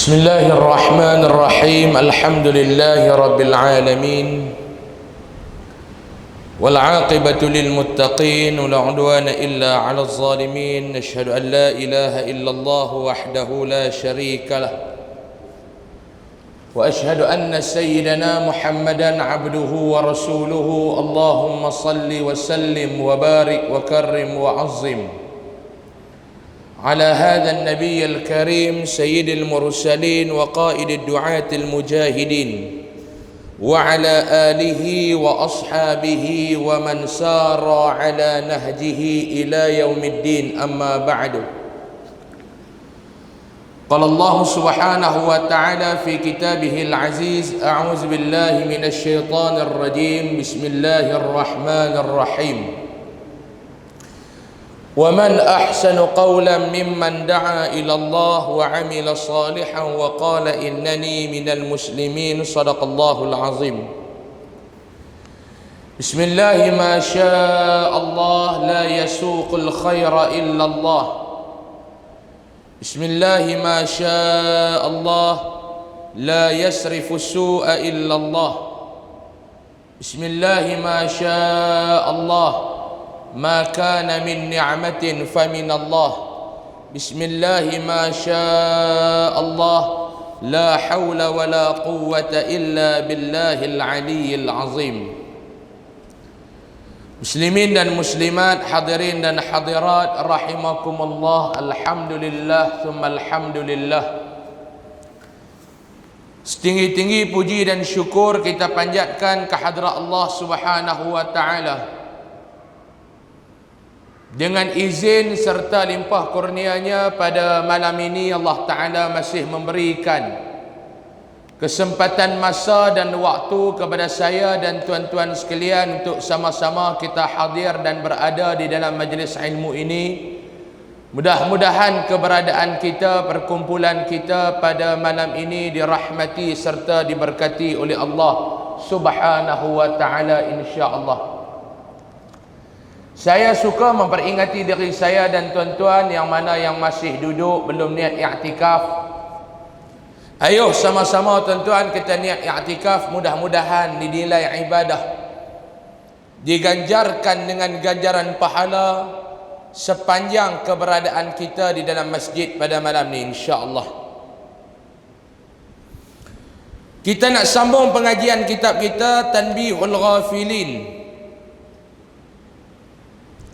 بسم الله الرحمن الرحيم. الحمد لله رب العالمين والعاقبة للمتقين ولا عدوان إلا على الظالمين. نشهد أن لا إله إلا الله وحده لا شريك له وأشهد أن سيدنا محمدا عبده ورسوله. اللهم صل وسلم وبارك وكرم وعظم على هذا النبي الكريم سيد المرسلين وقائد الدعاة المجاهدين وعلى آله وأصحابه ومن سار على نهجه إلى يوم الدين. أما بعد، قال الله سبحانه وتعالى في كتابه العزيز: أعوذ بالله من الشيطان الرجيم. بسم الله الرحمن الرحيم. ومن أحسن قولا ممن دعا إلى الله وعمل صالحا وقال إنني من المسلمين. صدق الله العظيم. بسم الله ما شاء الله لا يسوق الخير إلا الله. بسم الله ما شاء الله لا يصرف السوء إلا الله. بسم الله ما شاء الله ما كان من نعمة فمن الله. بسم الله ما شاء الله لا حول ولا قوة إلا بالله العلي العظيم. Muslimin dan muslimat, hadirin dan hadirat rahimakumullah. Alhamdulillah thumma alhamdulillah. Setinggi-tinggi puji dan syukur kita panjatkan kehadrat Allah Subhanahu wa taala. Dengan izin serta limpah kurnianya, pada malam ini Allah Ta'ala masih memberikan kesempatan masa dan waktu kepada saya dan tuan-tuan sekalian untuk sama-sama kita hadir dan berada di dalam majlis ilmu ini. Mudah-mudahan keberadaan kita, perkumpulan kita pada malam ini dirahmati serta diberkati oleh Allah Subhanahu wa Ta'ala, insya-Allah. Saya suka memperingati diri saya dan tuan-tuan yang mana yang masih duduk belum niat i'tikaf. Ayo sama-sama tuan-tuan kita niat i'tikaf, mudah-mudahan dinilai ibadah, diganjarkan dengan ganjaran pahala sepanjang keberadaan kita di dalam masjid pada malam ini, insya-Allah. Kita nak sambung pengajian kitab kita Tanbihul Ghafilin.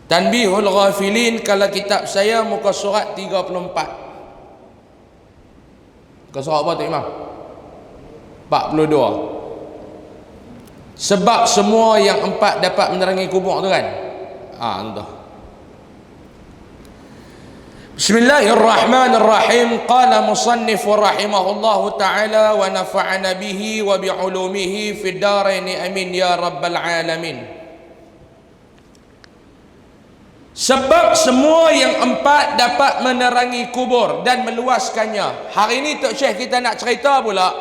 Tanbihul Ghafilin, kalau kitab saya muka surat 34. Muka surat apa tu Imam? 42. Sebab semua yang empat dapat menerangi kubur tu kan? Entah. Bismillahirrahmanirrahim. Qala musannif rahimahullahu ta'ala wa nafa'ana bihi wa bi'ulumihi fid darain, amin ya rabbal alamin. Sebab semua yang empat dapat menerangi kubur dan meluaskannya. Hari ini Tok Syekh kita nak cerita pula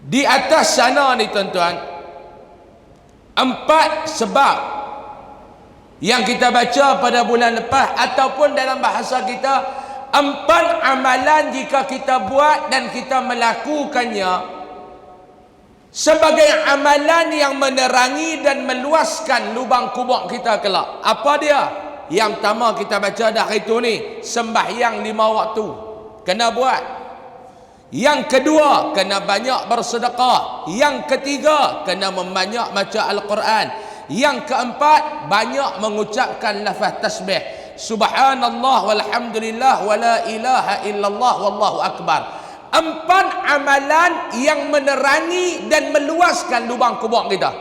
di atas sana ni tuan-tuan, empat sebab yang kita baca pada bulan lepas, ataupun dalam bahasa kita, empat amalan jika kita buat dan kita melakukannya sebagai amalan yang menerangi dan meluaskan lubang kubur kita kelak. Apa dia? Yang pertama kita baca dah itu ni, sembahyang 5 waktu kena buat. Yang kedua, kena banyak bersedekah. Yang ketiga, kena membanyak baca Al-Quran. Yang keempat, banyak mengucapkan lafaz tasbih, subhanallah walhamdulillah wala ilaha illallah wallahu akbar. Empat amalan yang menerangi dan meluaskan lubang kubur kita.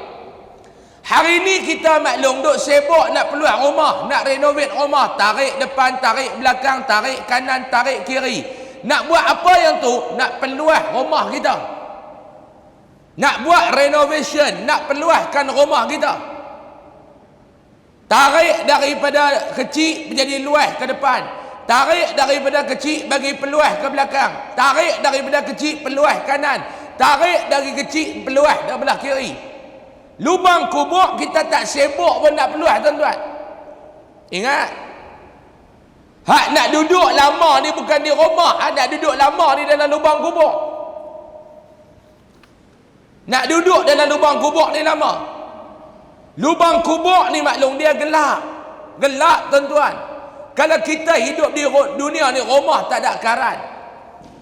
Hari ini kita maklum duk sibuk nak peluang rumah, nak renovate rumah, tarik depan, tarik belakang, tarik kanan, tarik kiri. Nak buat apa yang tu? Nak peluas rumah kita, nak buat renovation, nak peluaskan rumah kita. Tarik daripada kecil menjadi luas ke depan, tarik daripada kecil bagi peluas ke belakang, tarik daripada kecil peluas kanan, tarik dari kecil peluas dari belah kiri. Lubang kubur kita tak sibuk pun nak peluas tuan-tuan. Ingat, Hak nak duduk lama ni bukan di rumah, hak nak duduk lama ni dalam lubang kubur. Nak duduk dalam lubang kubur ni lama. Lubang kubur ni maklum dia gelap. Gelap tuan-tuan. Kalau kita hidup di dunia ni, rumah tak ada karan.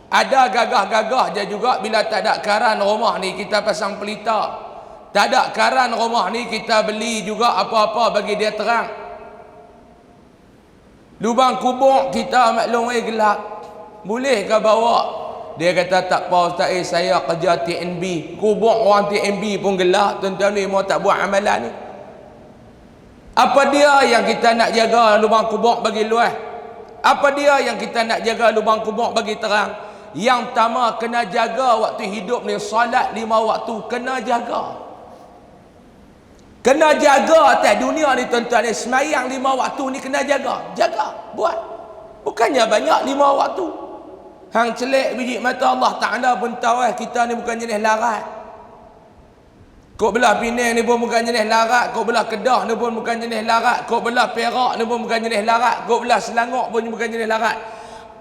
Ada gagah-gagah je juga bila tak ada karan rumah ni kita pasang pelita. Tak ada karan rumah ni kita beli juga apa-apa bagi dia terang. Lubang kubur kita maklum gelap. Bolehkah bawa? Dia kata tak apa ustaz, saya kerja TNB. Kubur orang TNB pun gelap tuan-tuan ni, mau tak buat amalan ni. Apa dia yang kita nak jaga lubang kubur bagi luas? Apa dia yang kita nak jaga lubang kubur bagi terang? Yang pertama kena jaga waktu hidup ni, solat 5 waktu kena jaga. Kena jaga atas dunia ni tuan-tuan ni, semayang 5 waktu ni kena jaga. Jaga, buat. Bukannya banyak 5 waktu. Hang celik biji mata Allah Ta'ala pun tahu kita ni bukan jenis larat. Kok belah Penang ni pun bukan jenis larat. Kok belah Kedah ni pun bukan jenis larat. Kok belah Perak ni pun bukan jenis larat. Kok belah Selangor pun bukan jenis larat.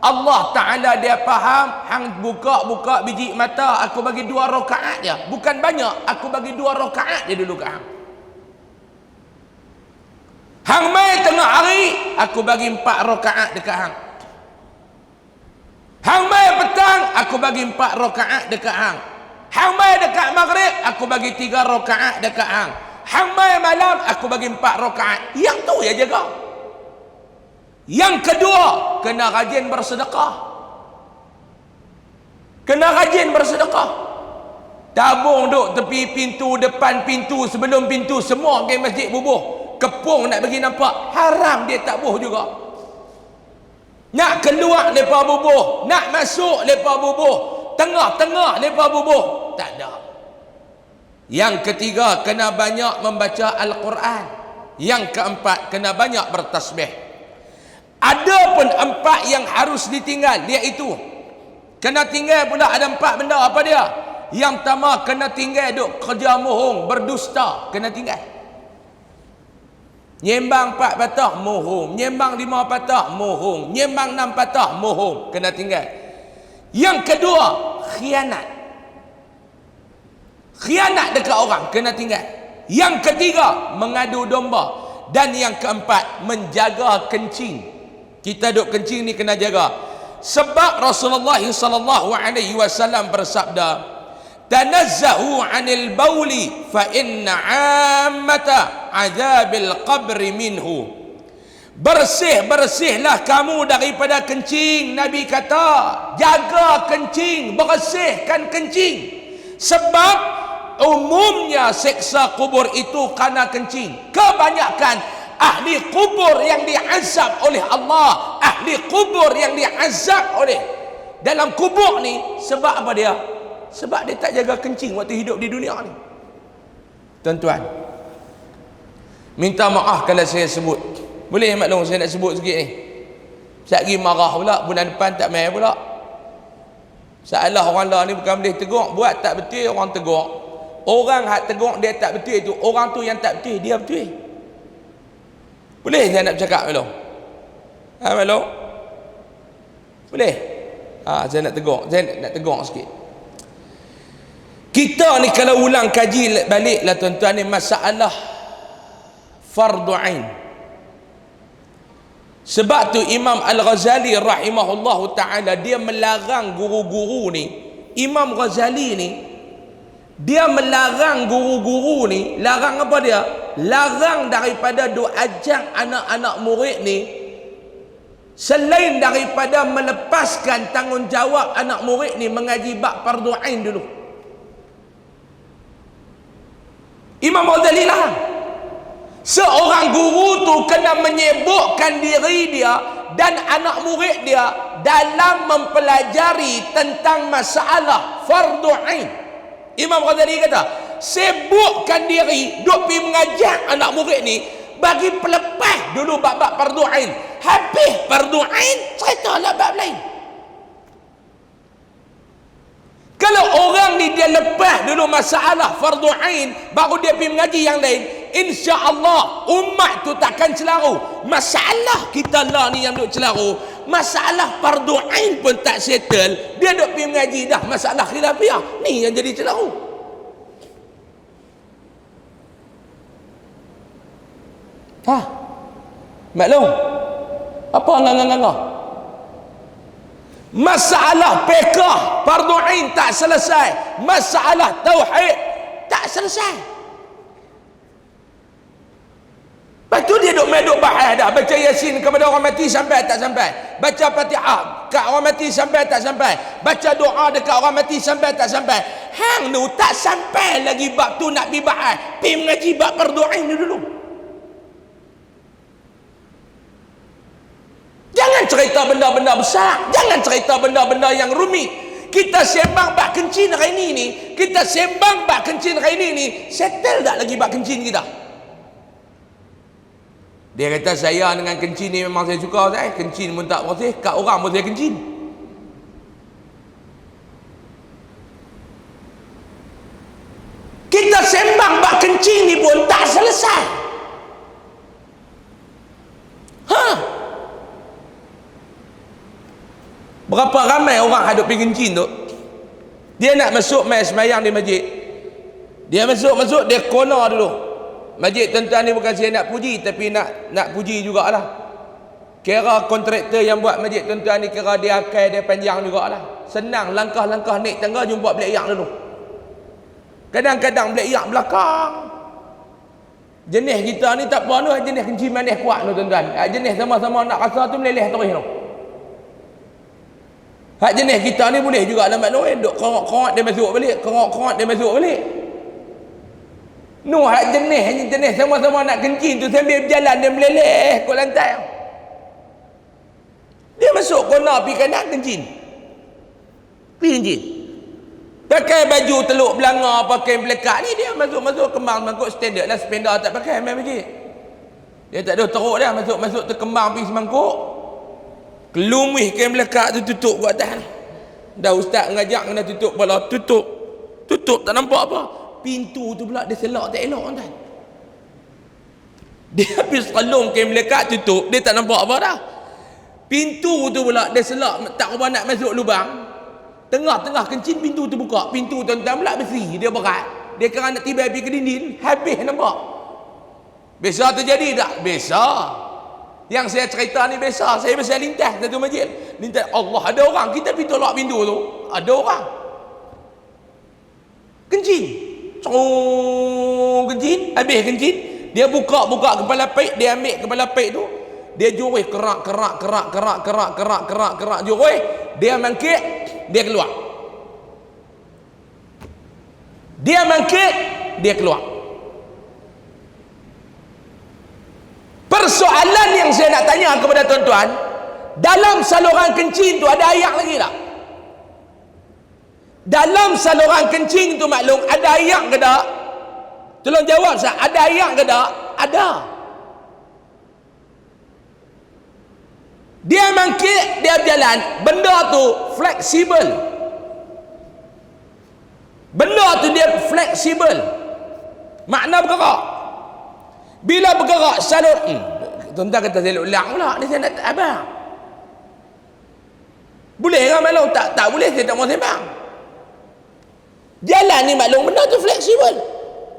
Allah Ta'ala dia faham. Hang buka-buka biji mata, aku bagi 2 rakaat je. Bukan banyak, aku bagi 2 rakaat je dulu kat hang. Hang mai tengah hari, aku bagi 4 rakaat dekat hang. Hang mai petang, aku bagi 4 rakaat dekat hang. Hang mai dekat maghrib, aku bagi 3 rakaat dekat hang. Hang mai malam, aku bagi 4 rakaat. Yang tu ya jaga. Yang kedua, kena rajin bersedekah. Kena rajin bersedekah. Tabung duk tepi pintu, depan pintu, sebelum pintu, semua pergi masjid bubuh. Kepung nak bagi nampak, haram dia tak buh juga. Nak keluar lepas bubuh, nak masuk lepas bubuh, tengah-tengah lepas bubuh, tak ada. Yang ketiga, kena banyak membaca Al-Quran. Yang keempat, kena banyak bertasbih. Ada pun 4 yang harus ditinggal, iaitu kena tinggal pula ada 4 benda. Apa dia? Yang pertama, kena tinggal duk kerja mohong, berdusta, kena tinggal. Nyembang 4 patah, mohong. Nyembang 5 patah, mohong. Nyembang 6 patah, mohong. Kena tinggal. Yang kedua, khianat. Khianat dekat orang, kena tinggal. Yang ketiga, mengadu domba. Dan yang keempat, menjaga kencing. Kita duk kencing ni kena jaga. Sebab Rasulullah SAW bersabda, tanazzahu 'anil bauli fa inna 'ammata 'adzabil qabri minhu. Bersihlah kamu daripada kencing. Nabi kata, jaga kencing, bersihkan kencing. Sebab umumnya seksa kubur itu karena kencing. Kebanyakan ahli kubur yang diazab oleh Allah, ahli kubur yang diazab oleh dalam kubur ni, sebab apa dia? Sebab dia tak jaga kencing waktu hidup di dunia ni. Tuan-tuan, minta maaf kalau saya sebut. Boleh maklum saya nak sebut sikit ni. Sekali marah pula, bulan depan tak main pula. Salah orang lah ni bukan boleh tegur. Buat tak betul orang tegur. Orang hak tegur dia tak betul itu, orang tu yang tak betul, dia betul. Boleh saya nak bercakap maklum? Maklum? Boleh? Saya nak tegur. Saya nak tegur sikit. Kita ni kalau ulang kaji balik lah tuan-tuan ni, masalah fardu ain. Sebab tu Imam Al-Ghazali rahimahullahu ta'ala dia melarang guru-guru ni. Imam Ghazali ni dia melarang guru-guru ni. Larang apa dia? Larang daripada duk ajak anak-anak murid ni, selain daripada melepaskan tanggungjawab anak murid ni mengaji bab fardu ain dulu. Imam Ghazali larang. Seorang guru tu kena menyibukkan diri dia dan anak murid dia dalam mempelajari tentang masalah fardu ain. Imam Ghazali kata, sibukkan diri duk pergi mengajak anak murid ni bagi pelepah dulu bab-bab fardu ain. Habis fardu ain, ceritalah bab lain. Kalau orang ni dia lepas dulu masalah fardu ain, baru dia pergi mengaji yang lain, insya-Allah umat tu takkan celaru. Masalah kita lah ni yang duk celaru, masalah fardu ain pun tak settle, dia duk pergi mengaji dah masalah khilafiyah, ni yang jadi celaru. Maklum apa nganga-nganga? Masalah fiqh fardu ain tak selesai, masalah tauhid tak selesai. Lepas tu dia duk bahas dah, baca Yasin kepada orang mati sampai tak sampai, baca Fatihah kat orang mati sampai tak sampai, baca doa dekat orang mati sampai tak sampai. Hang tu tak sampai lagi bab tu nak pergi bahas, pergi mengaji bab fardu ain dulu. Jangan cerita benda-benda besar, jangan cerita benda-benda yang rumit. Kita sembang bab kencing hari ni, kita sembang bab kencing hari ni, settle tak lagi bab kencing kita? Dia kata saya dengan kencing ni memang saya suka, saya kencing pun tak bersih, kat orang pun saya kencing. Kita sembang bab kencing ni pun tak selesai. Berapa ramai orang hadap pergi kencing tu, dia nak masuk mai semayang di masjid, dia masuk dia kona dulu. Masjid tuan-tuan ni bukan saya nak puji, tapi nak puji jugalah. Kira kontraktor yang buat masjid tuan-tuan ni, kira dia akai dia panjang jugalah. Senang langkah-langkah naik tangga jumpa belik yak dulu. Kadang-kadang belik yak belakang. Jenis kita ni tak apa tu, jenis kencing manis kuat tu tuan-tuan. Jenis sama-sama nak rasa tu meleleh terus tu. Hak jenis kita ni boleh juga lambat Noel duk kerok-kerok dia masuk balik, kerok-kerok dia masuk balik. Hak jenis sama-sama nak kencing tu sambil berjalan dia meleleh kat lantai. Dia masuk kona pergi kanan kencing. Pergi kencing. Pakai baju teluk belanga, pakai melekat ni, dia masuk kembang mangkuk standard lah, sependa tak pakai main masjid. Dia tak ada teruk dah, masuk terkembang pergi semangkuk. Kelumih kain melekat tu tutup buat tahan. Dah ustaz ngajak kena tutup kepala, tutup tak nampak apa. Pintu tu pula dia selak tak elok tuan. Dia habis kelum kain melekat tutup, dia tak nampak apa dah. Pintu tu pula dia selak tak apa nak masuk lubang. Tengah-tengah kencing pintu tu buka, pintu tuan-tuan pula besi, dia berat. Dia kira nak tiba pergi ke dinding, habis nampak. Biasa terjadi tak? Biasa. Yang saya cerita ni biasa. Saya biasa lintas satu masjid, lintas Allah ada orang, kita pergi tolak pintu tu, ada orang kencing, kencing, habis kencing, dia buka kepala pek, dia ambil kepala pek tu, dia jurih kerak jurih, dia mangkit, dia keluar, dia mangkit, dia keluar. Persoalan yang saya nak tanya kepada tuan-tuan, dalam saluran kencing tu ada air lagi tak? Dalam saluran kencing tu maklum ada air ke tak? Tolong jawab saya, ada air ke tak? Ada. Dia mangkit, dia berjalan, benda tu fleksibel. Benda tu dia fleksibel. Makna bergerak. Bila bergerak salur, tuan-tuan kata saya ulang pula, ni saya nak abang. Boleh kan maklum? Tak boleh, saya tak mau sembang. Jalan ni maklum benda tu fleksibel.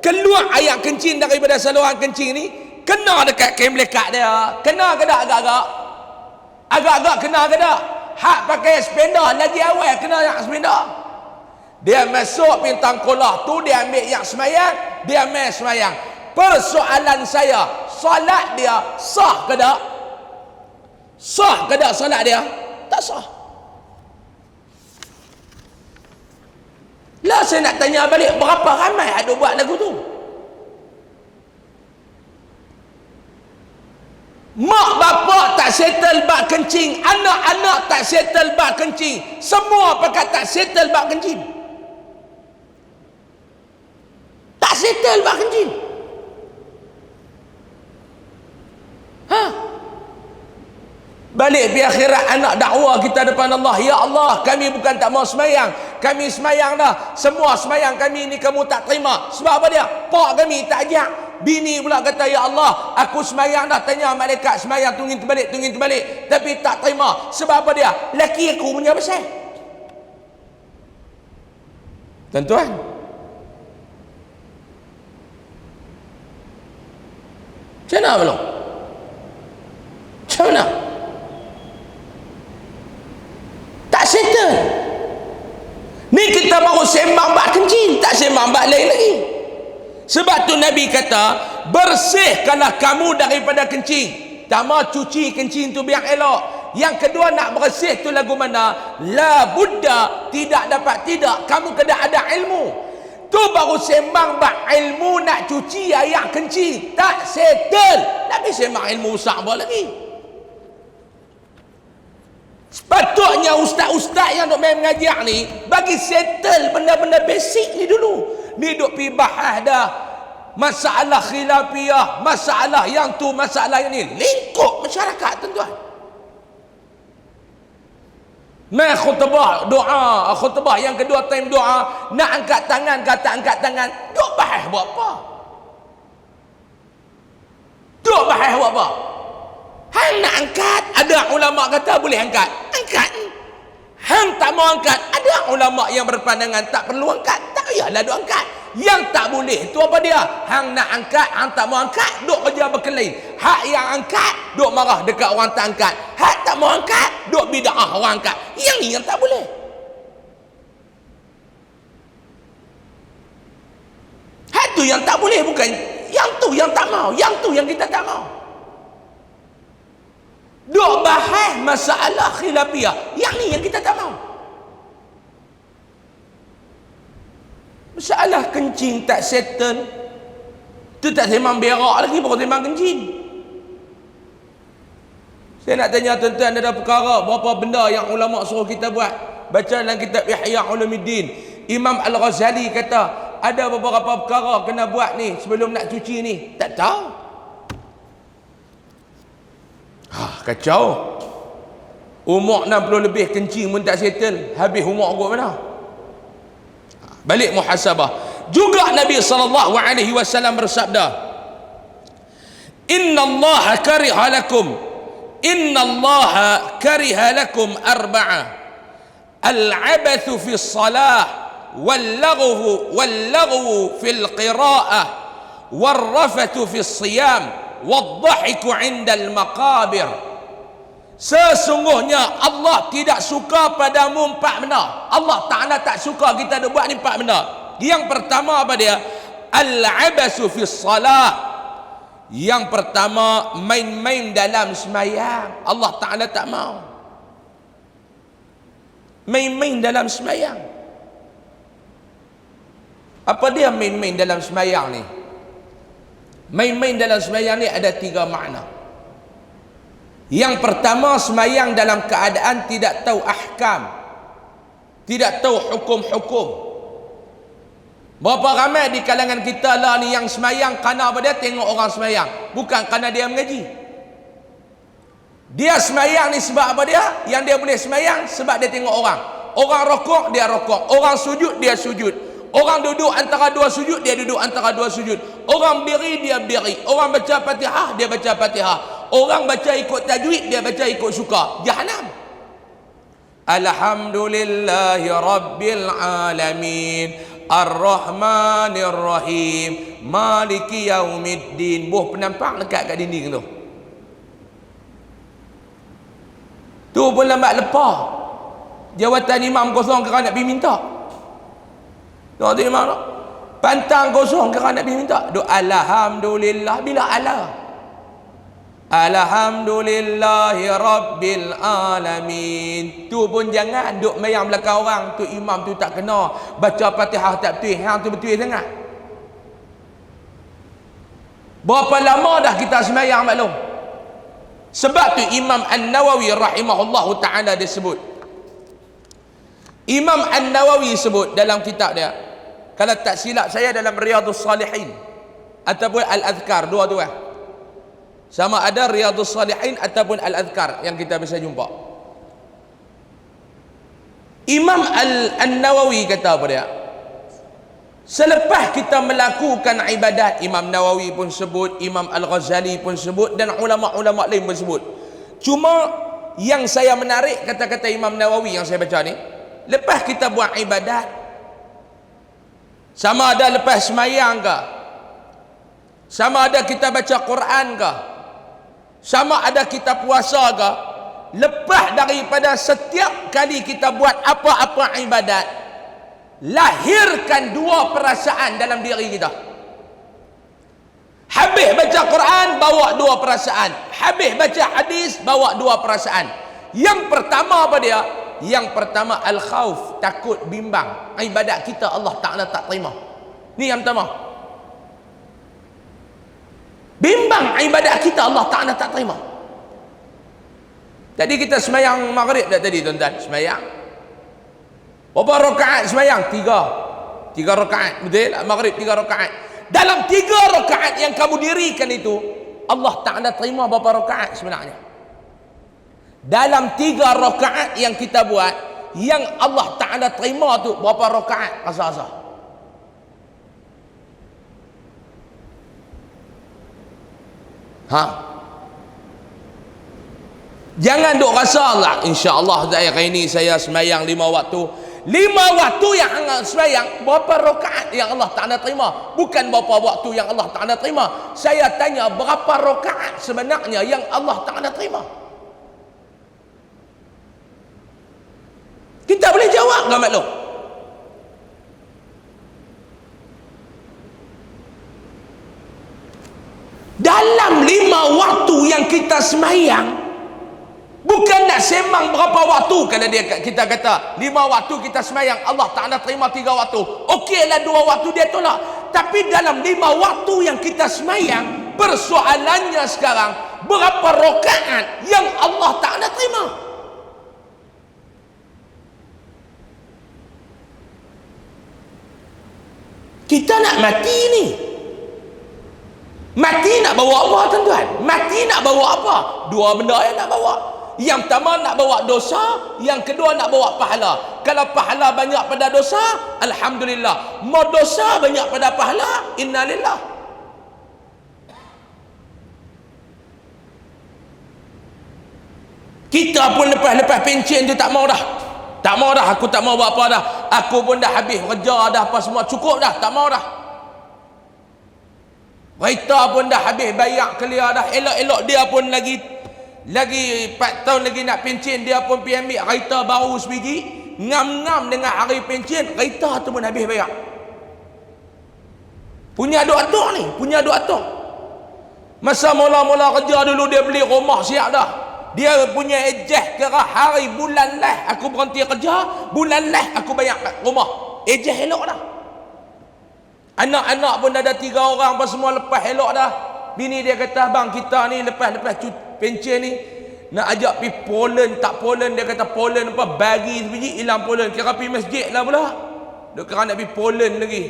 Keluar air kencing daripada saluran kencing ni, kena dekat kain melekat dia. Kena ke tak agak-agak? Agak-agak kena ke tak? Hak pakai sepeda lagi awal kena yang sepeda. Dia masuk pintang kolah tu, dia ambil yang semayang, dia main semayang. Persoalan saya, solat dia sah ke tak? Sah ke tak solat dia? Tak sah. Lah saya nak tanya balik, berapa ramai ada buat lagu tu? Mak bapak tak settle bab kencing, anak-anak tak settle bab kencing, semua pakat tak settle bab kencing. Tak settle bab kencing. Balik di akhirat anak dakwa kita depan Allah, ya Allah, kami bukan tak mau semayang, kami semayang dah, semua semayang kami ni kamu tak terima. Sebab apa dia? Pak kami tak ajak. Bini pula kata, ya Allah, aku semayang dah, tanya malaikat semayang tunggu terbalik, tapi tak terima. Sebab apa dia? Laki aku punya besar. Tuan-tuan, macam mana belum? Macam mana? Tak settle. Ni kita baru sembang bak kencing, tak sembang bak lain lagi. Sebab tu Nabi kata, bersihkanlah kamu daripada kencing. Pertama, cuci kencing tu biar elok. Yang kedua, nak bersih tu lagu mana? La budda, tidak dapat tidak, kamu kena ada ilmu. Tu baru sembang bak ilmu nak cuci air kencing, tak settle. Nabi sembang ilmu usah apa lagi. Sepatutnya ustaz-ustaz yang duk main mengajar ni bagi settle benda-benda basic ni dulu. Ni duk pi bahas dah masalah khilafiyah, masalah yang tu, masalah yang ni, lingkup masyarakat, tuan-tuan. Mai khutbah, doa, khutbah yang kedua time doa, nak angkat tangan ke tak angkat tangan, duk bahas buat apa? Duk bahas buat apa? Hang nak angkat, ada ulama kata boleh angkat, angkat. Hang tak mau angkat, ada ulama yang berpandangan tak perlu angkat, tak payahlah duk angkat. Yang tak boleh tu apa dia? Hang nak angkat, hang tak mau angkat, duk kerja berkelain. Hak yang angkat, duk marah dekat orang tak angkat. Hak tak mau angkat, duk bid'ah orang angkat. Yang ni yang tak boleh. Hak tu yang tak boleh, bukan yang tu yang tak mau, yang tu yang kita tak mau. Duk bahas masalah khilafiyah, yang ni yang kita tak mau. Masalah kencing tak settle, tu tak sembang berak lagi, baru sembang kencing. Saya nak tanya tuan-tuan, ada perkara berapa benda yang ulama suruh kita buat? Baca dalam kitab Ihya Ulumuddin, Imam Al-Ghazali kata ada beberapa perkara kena buat ni sebelum nak cuci ni. Tak tahu. Kacau. Umur 60 lebih kencing pun tak settle, habis umur kot mana? Balik muhasabah. Juga Nabi SAW bersabda, Inna Allah kariha lakum arba'a, al-abathu fi salah, wal-laghwu fil qira'ah, wal-rafatu fi siyam, wal-dhahiku 'inda al-maqabir. Sesungguhnya Allah tidak suka padamu 4 benda. Allah Ta'ala tak suka kita ada buat ni 4 benda. Yang pertama apa dia? Al-abasu fi salah. Yang pertama, main-main dalam semayang. Allah Ta'ala tak mau main-main dalam semayang. Apa dia main-main dalam semayang ni? Main-main dalam semayang ni ada 3 makna. Yang pertama, semayang dalam keadaan tidak tahu ahkam, tidak tahu hukum-hukum. Berapa ramai di kalangan kita lah ni yang semayang kerana apa dia? Tengok orang semayang, bukan kerana dia mengaji. Dia semayang ni sebab apa dia? Yang dia boleh semayang sebab dia tengok orang. Orang rokok, dia rokok. Orang sujud, dia sujud. Orang duduk antara 2 sujud, dia duduk antara 2 sujud. Orang berdiri, dia berdiri. Orang baca Fatihah, dia baca Fatihah. Orang baca ikut tajwid, dia baca ikut suka. Jahanam. Alhamdulillahi Rabbil Alamin, Ar-Rahmanir Rahim, Maliki Yaumiddin. Buh penampak dekat kat dinding tu. Tu pun lambat lepas. Jawatan imam kosong kerana nak pergi minta. Tengok tu imam tu. Pantang kosong kerana nak pergi minta. Doa Alhamdulillah. Bila Allah? Alhamdulillahi Rabbil Alamin. Tu pun jangan duk mayang belakang orang. Tu imam tu tak kena baca Fatihah tak betul. Hang tu betul sangat. Berapa lama dah kita semayang maklum? Sebab tu Imam An-Nawawi rahimahullahu ta'ala dia sebut. Imam An-Nawawi sebut dalam kitab dia, kalau tak silap saya dalam Riyadhus Salihin ataupun Al-Adhkar, dua-dua. Sama ada Riyadhus Salihin ataupun Al-Adhkar yang kita bisa jumpa. Imam An-Nawawi kata apa dia? Selepas kita melakukan ibadat, Imam Nawawi pun sebut, Imam Al-Ghazali pun sebut, dan ulama-ulama lain pun sebut. Cuma yang saya menarik kata-kata Imam Nawawi yang saya baca ni, lepas kita buat ibadat, sama ada lepas semayang ke, sama ada kita baca Quran ke, sama ada kita puasa ke, lepas daripada setiap kali kita buat apa-apa ibadat, lahirkan dua perasaan dalam diri kita. Habis baca Quran, bawa dua perasaan. Habis baca hadis, bawa dua perasaan. Yang pertama apa dia? Yang pertama al-khauf, takut, bimbang. Ibadat kita Allah Ta'ala tak terima. Ni yang pertama. Bimbang ibadat kita Allah Ta'ala tak terima. Tadi kita semayang maghrib dah tadi tuan-tuan. Semayang. Berapa rakaat semayang? 3 rakaat. Betul? Maghrib 3 rakaat. Dalam 3 rakaat yang kamu dirikan itu, Allah Ta'ala terima berapa rakaat sebenarnya? Dalam 3 rakaat yang kita buat, yang Allah Ta'ala terima tu berapa rakaat? Rasa-rasa. Jangan duk rasa lah, insya-Allah hari ini saya semayang 5 waktu. 5 waktu yang anda semayang, berapa rakaat yang Allah Ta'ala terima? Bukan berapa waktu yang Allah Ta'ala terima. Saya tanya, berapa rakaat sebenarnya yang Allah Ta'ala terima? Kita boleh jawab tak maklum? Dalam 5 waktu yang kita semayang, bukan nak sembang berapa waktu. Kalau kita kata 5 waktu kita semayang, Allah Ta'ala terima 3 waktu, okeylah 2 waktu dia tolak. Tapi dalam 5 waktu yang kita semayang, persoalannya sekarang, berapa rakaat yang Allah Ta'ala terima? Kita nak mati ni. Mati nak bawa apa tuan-tuan? Mati nak bawa apa? 2 benda yang nak bawa. Yang pertama nak bawa dosa, yang kedua nak bawa pahala. Kalau pahala banyak pada dosa, alhamdulillah. Mau dosa banyak pada pahala, innalillah. Kita pun lepas pencen tu tak mau dah. Tak mau dah, aku tak mau buat apa dah. Aku pun dah habis kerja dah, apa semua cukup dah, tak mau dah. Kereta pun dah habis bayar clear dah. Elok-elok dia pun lagi 4 tahun lagi nak pencen, dia pun pergi ambil kereta baru sebiji. Ngam-ngam dengan hari pencen, kereta tu pun habis bayar. Punya duk atuk ni, punya duk atuk. Masa mula-mula kerja dulu dia beli rumah siap dah. Dia punya ejeh kira hari bulan lah aku berhenti kerja, bulan lah aku bayar rumah. Ejeh elok dah. Anak-anak pun dah ada 3 orang apa semua lepas elok dah. Bini dia kata, bang kita ni lepas pencen ni nak ajak pergi Poland, tak Poland, dia kata Poland apa bagi sebiji hilang Poland, kira pergi masjid lah pula. Dia kira nak pergi Poland lagi.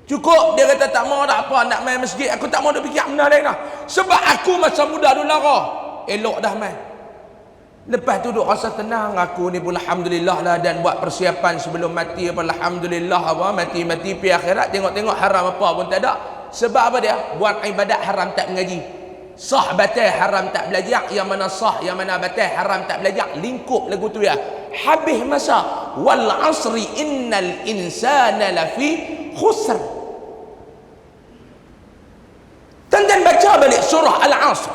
Cukup, dia kata tak mau dah apa nak main masjid, aku tak mau nak fikir benda lain dah. Sebab aku masa muda dulu lara, elok dah main. Lepas tu duk rasa tenang, aku ni pun alhamdulillah lah, dan buat persiapan sebelum mati apa alhamdulillah apa, mati-mati pi akhirat tengok-tengok haram apa pun tak ada. Sebab apa dia? Buat ibadat haram tak mengaji. Sah batal haram tak belajar, yang mana sah yang mana batal haram tak belajar, lingkup lagu tu ya. Habis masa wal asri innal insana lafi khusr. Tuan-tuan baca balik surah Al-Asr.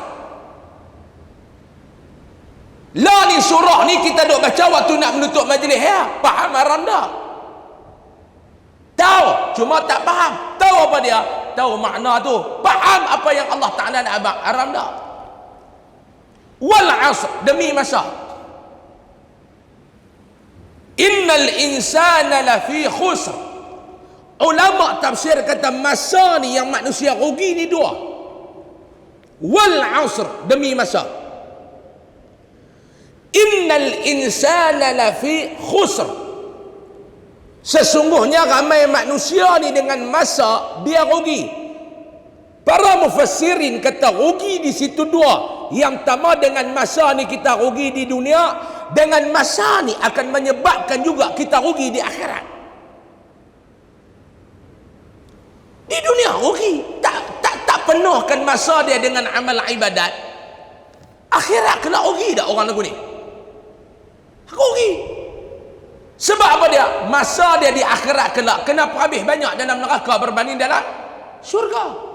Lah ni surah ni kita duk baca waktu nak menutup majlis ya. Faham haram dah? Tahu, cuma tak faham. Tahu apa dia? Tahu makna tu. Faham apa yang Allah Ta'ala nak abang. Haram dah. Wal asr, demi masa. Innal insana lafi khusr. Ulama tafsir kata masa ni yang manusia rugi ni 2. Wal asr, demi masa. Innal insana lafi khusr. Sesungguhnya ramai manusia ni dengan masa dia rugi. Para mufassirin kata rugi di situ 2. Yang pertama dengan masa ni kita rugi di dunia, dengan masa ni akan menyebabkan juga kita rugi di akhirat. Di dunia rugi. Tak penuhkan masa dia dengan amal ibadat. Akhirat kena rugi tak orang lagu ni? Rugi. Sebab apa dia? Masa dia di akhirat kelak kenapa habis banyak dalam neraka berbanding dalam syurga.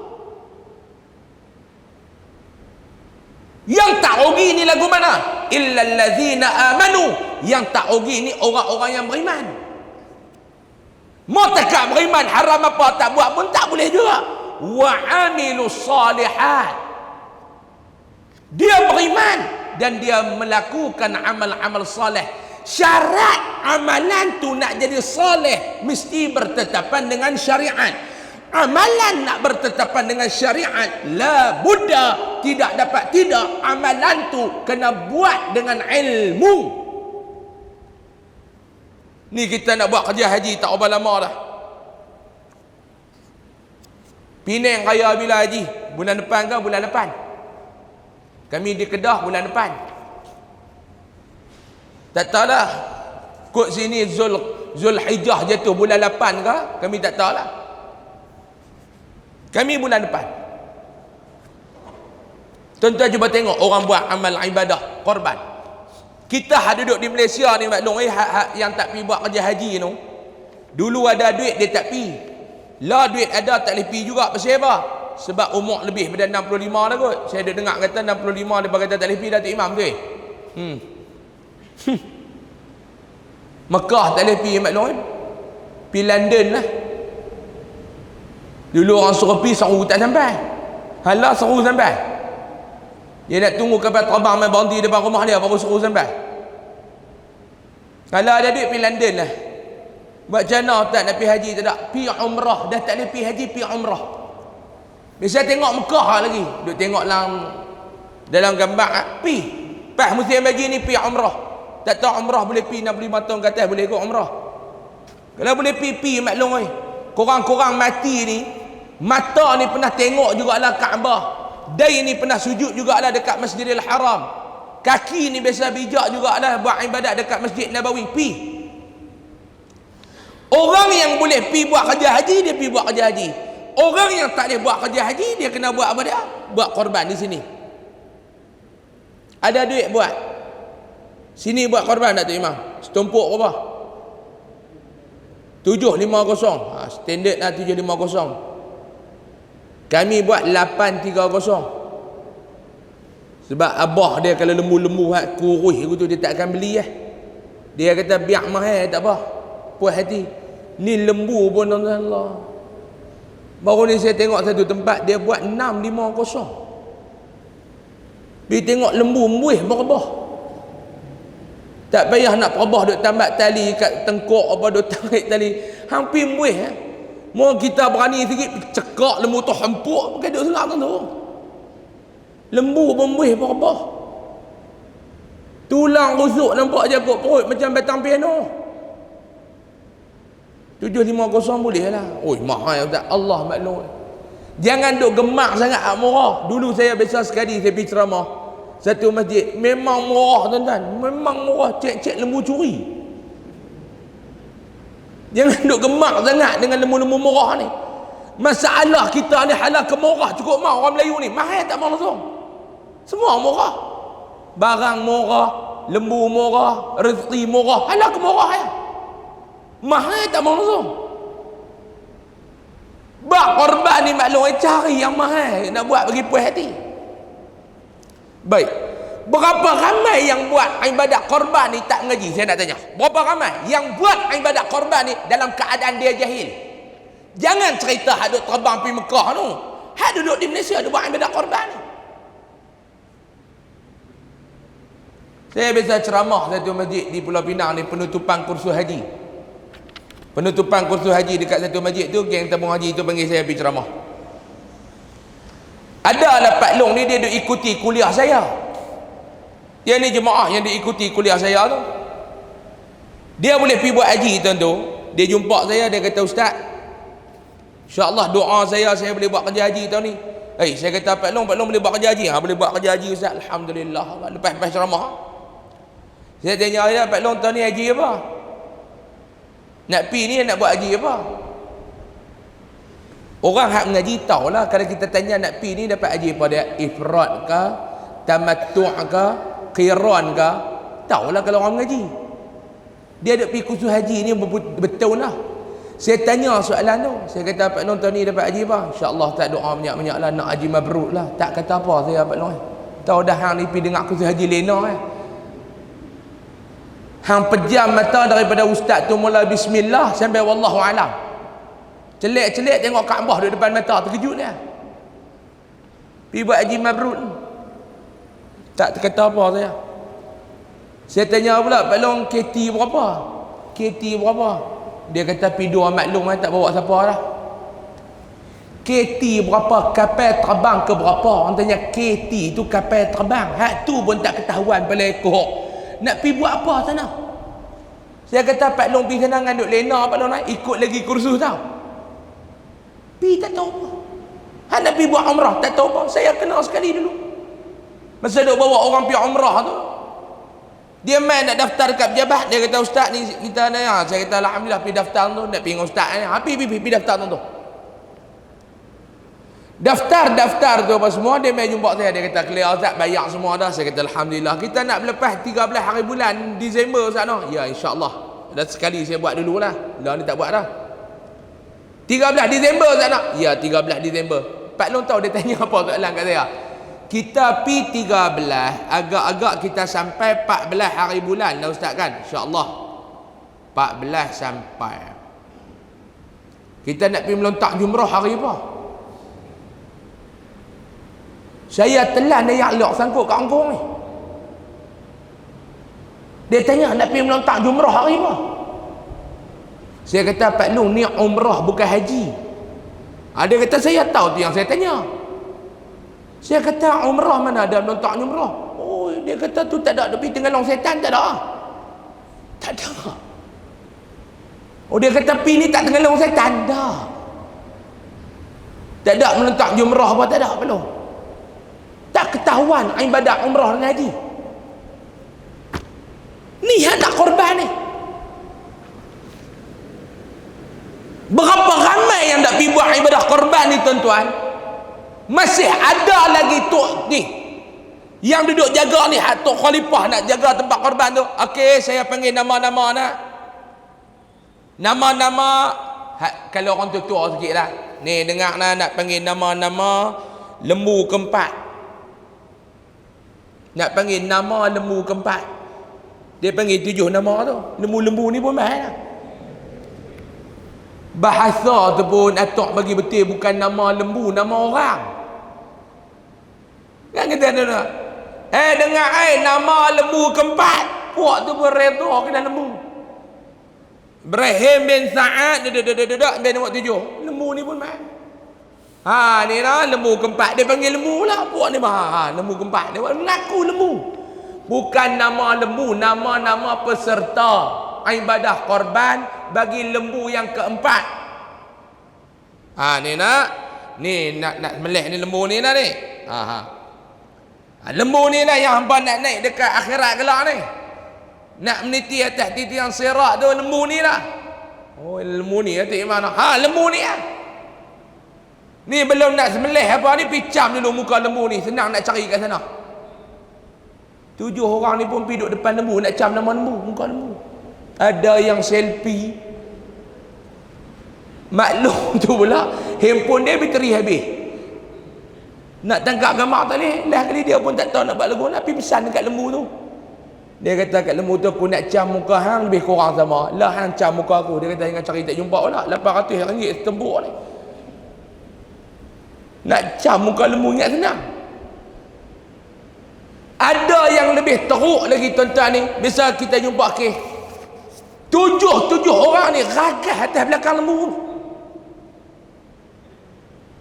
Yang tak rugi ni lagu mana? Illal ladzina amanu. Yang tak rugi ni orang-orang yang beriman. Mau tak beriman haram apa tak buat pun tak boleh juga. Wa amilus salihat. Dia beriman dan dia melakukan amal-amal soleh. Syarat amalan tu nak jadi soleh mesti bertetapan dengan syariat. Amalan nak bertetapan dengan syariat, la budda, tidak dapat tidak, amalan tu kena buat dengan ilmu. Ni kita nak buat kerja haji tak berapa lama dah. Penang raya bila haji? Bulan depan ke bulan depan? Kami di Kedah bulan depan. Tak tahu lah. Kod sini Zulhijjah jatuh bulan 8 ke? Kami tak tahu lah. Kami bulan depan. Tuan-tuan cuba tengok orang buat amal ibadah korban. Kita duduk di Malaysia ni maklum yang tak pi buat kerja haji tu. Dulu ada duit dia tak pi. Lah duit ada tak boleh pi juga. Pasal apa? Sebab umur lebih daripada 65 dah kot. Saya ada dengar kata 65 dia kata tak boleh pi Datuk Imam tu. Mekah tak boleh pi maklum. Pi London lah. Dulu orang suruh pi seru tak sampai. Hala seru sampai. Dia nak tunggu kapal terbang main berhenti depan rumah dia baru seru sampai. Kalau ada duit pi London lah. Buat macam tak nak pi haji tak? Pi umrah. Dah tak boleh pi haji, pi umrah. Biasa tengok Mekah lagi. Duk tengok dalam gambar pi. Pas musim haji ni pi umrah. Tak tahu umrah boleh pi 65 tahun ke atas boleh ikut umrah. Kalau boleh pi maklum oi. Korang-korang mati ni, mata ni pernah tengok jugalah Kaabah. Dai ni pernah sujud jugalah dekat Masjidil Haram. Kaki ni biasa bijak jugalah buat ibadat dekat Masjid Nabawi. Pi. Orang yang boleh pi buat kerja haji, dia pi buat kerja haji. Orang yang tak boleh buat kerja haji, dia kena buat apa dia? Buat korban di sini. Ada duit buat. Sini buat korban tak tu Imam? Setumpuk apa? 750. Standard lah 750. Kami buat 830. Sebab abah dia kalau lembu-lembu kurus gitu dia tak akan beli lah. Dia kata biar mahal tak apa. Puas hati. Ni lembu pun Allah. Baru ni saya tengok satu tempat dia buat 650. Pergi tengok lembu embuih berebah. Tak payah nak perabah duk tambat tali kat tengkok apa duk tarik tali. Hampir embuih. Mau kita berani sikit cekak lembu tu hempuk pakai duk serak tu. Lembu embuih berebah. Tulang rusuk nampak je kot perut macam batang piano. 750 boleh lah. Oi mahal tak Allah maklum. Jangan duk gemak sangat murah. Dulu saya biasa sekali saya pergi ceramah satu masjid, memang murah tuan-tuan, memang murah. Cek-cek lembu curi. Jangan duk gemak sangat dengan lembu-lembu murah ni. Masalah kita ni halal ke murah cukup mau orang Melayu ni. Mahal tak mau langsung. Semua murah. Barang murah, lembu murah, rezeki murah, halal ke murah ya. Mahal tak mau langsung. Bak korban ni maklum cari yang mahal nak buat bagi puas hati. Baik. Berapa ramai yang buat ibadat korban ni tak ngaji? Saya nak tanya. Berapa ramai yang buat ibadat korban ni dalam keadaan dia jahil? Jangan cerita hak duk terbang pergi Mekah tu. Hak duduk di Malaysia dia buat ibadat korban ni. Saya biasa ceramah satu masjid di Pulau Pinang ni penutupan kursus haji. Penutupan kursus haji dekat satu masjid tu, geng tabung haji tu panggil saya pergi ceramah. Adalah Pak Long ni dia duk ikuti kuliah saya. Dia ni jemaah yang diikuti kuliah saya tu. Dia boleh pergi buat haji tuan tu. Dia jumpa saya, dia kata ustaz, insya-Allah doa saya boleh buat kerja haji tahun ni. Saya kata Pak Long boleh buat kerja haji? Boleh buat kerja haji ustaz. Alhamdulillah. Lepas ceramah. Saya tanya dia, Pak Long tahun ni haji apa? Nak pergi ni nak buat haji apa? Orang hak mengaji tahulah kalau kita tanya nak pi ni dapat haji pada ifrad ke, tamattu' ke, qiran ke, tahulah kalau orang mengaji. Dia ada pi kursus haji ni betul lah. Saya tanya soalan tu, saya kata Pak Long tahun ni dapat haji bang? Insya-Allah tak doa banyak-banyak lah, nak haji mabrur lah. Tak kata apa saya Pak Long. Tahu dah hang ni pi dengar kursus haji lena Hang pejam mata daripada ustaz tu mula bismillah sampai wallahu alam. Celik-celik tengok Kaabah di depan mata, terkejut dia. Pi buat haji mabrur. Tak kata apa saya. Saya tanya pula, Pak Long KT berapa? KT berapa? Dia kata pi dua maklum tak bawa siapa dah. KT berapa? Kapal terbang ke berapa? Orang tanya KT tu kapal terbang. Hak tu pun tak ketahuan pada ekor. Nak pi buat apa sana? Saya kata Pak Long pi sana nganduk lena Pak Long nak ikut lagi kursus tau. Pi tak tahu apa. Hak nak pi buat umrah tak tahu apa. Saya kenal sekali dulu. Masa duk bawa orang pi umrah tu, dia main nak daftar dekat pejabat. Dia kata ustaz ni kita ni saya kata alhamdulillah pi daftar tu, nak pi dengan ustaz ni. Pi daftar tu. Daftar tu apa semua dia main jumpa saya. Dia kata clear ustaz, bayar semua dah. Saya kata alhamdulillah. Kita nak berlepas 13 hari bulan Disember ustaz noh. Ya insya-Allah. Dah sekali saya buat dululah. Dah ni tak buat dah. 13 Disember ustaz noh. Ya 13 Disember. Pak Long tahu dia tanya apa soalan kat saya. Kita pi 13, agak-agak kita sampai 14 hari bulan dah ustaz kan? Insya-Allah. 14 sampai. Kita nak pergi melontak jumrah hari apa? Saya telan dia yang sangkut kat angkung ni. Dia tanya nak pergi melontak jumrah hari apa? Saya kata Pak Long ni umrah bukan haji. Dia kata saya tahu tu yang saya tanya. Saya kata umrah mana ada melontak umrah? Oh, dia kata tu tak ada tepi tenggelam setan, tak ada. Tak ada. Oh, dia kata pi ni tak tenggelam setan dah. Tak ada melontak umrah apa tak ada belum. Tak ketahuan ibadat umrah dengan haji. Ni yang nak korban ni. Berapa ramai yang nak pergi buat ibadah korban ni tuan-tuan? Masih ada lagi tok ni yang duduk jaga ni, tok khalifah nak jaga tempat korban tu. Okey, saya panggil nama-nama nak. Nama-nama kalau orang tua sikitlah. Ni dengar nak panggil nama-nama lembu keempat. Nak panggil nama lembu keempat. Dia panggil 7 nama tu. Lembu-lembu ni pun mahal lah. Bahasa tu pun atok bagi betul bukan nama lembu, nama orang. Kan kita ada dengar nama lembu keempat. Puak tu pun redha kena lembu. Ibrahim bin Sa'ad bin nombor 7. Lembu ni pun mahal. Ni lah lembu keempat. Dia panggil lembu lah. Puak ni mahal. Lembu keempat. Dia mengaku lembu. Bukan nama lembu, nama-nama peserta ibadah korban bagi lembu yang keempat. Ni nak melih ni lembu ni lah ni. Lembu ni lah yang hamba nak naik dekat akhirat kelak ni. Nak meniti atas titian sirat tu lembu ni lah. Oh, lembu ni atik mana? Lembu ni lah. Ni belum nak semelih apa ni, picam dulu muka lembu ni. Senang nak cari kat sana. 7 orang ni pun pergi duduk depan lembu, nak cam nama lembu, muka lembu. Ada yang selfie. Maklum tu pula handphone dia bateri habis. Nak tangkap gambar tadi, lah kali dia pun tak tahu nak buat lagu, nak pergi pesan dekat lembu tu. Dia kata kat lembu tu, aku nak cam muka hang lebih kurang sama. Lah hang cam muka aku. Dia kata jangan cari tak jumpa pula. RM800 setembuk ni. Nak cam muka lembu ingat senang. Ada yang lebih teruk lagi tuan-tuan ni. Biasa kita jumpa kes 7 orang ni ragas atas belakang lembu.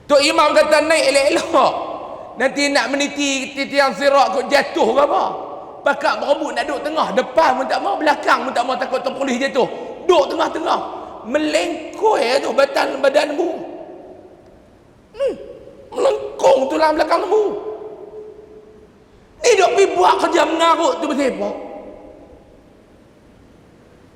Tok Imam kata naik elok-elok. Nanti nak meniti titian sirat kot jatuh ke apa. Pakak berebut nak duduk tengah. Depan pun tak mau, belakang pun tak mau, takut terpolis jatuh. Duduk tengah-tengah. Melengkoi tu badan lembu. Melengkung tu dalam belakang lembu. Ni duk pergi buat kerja mengarut tu betul apa?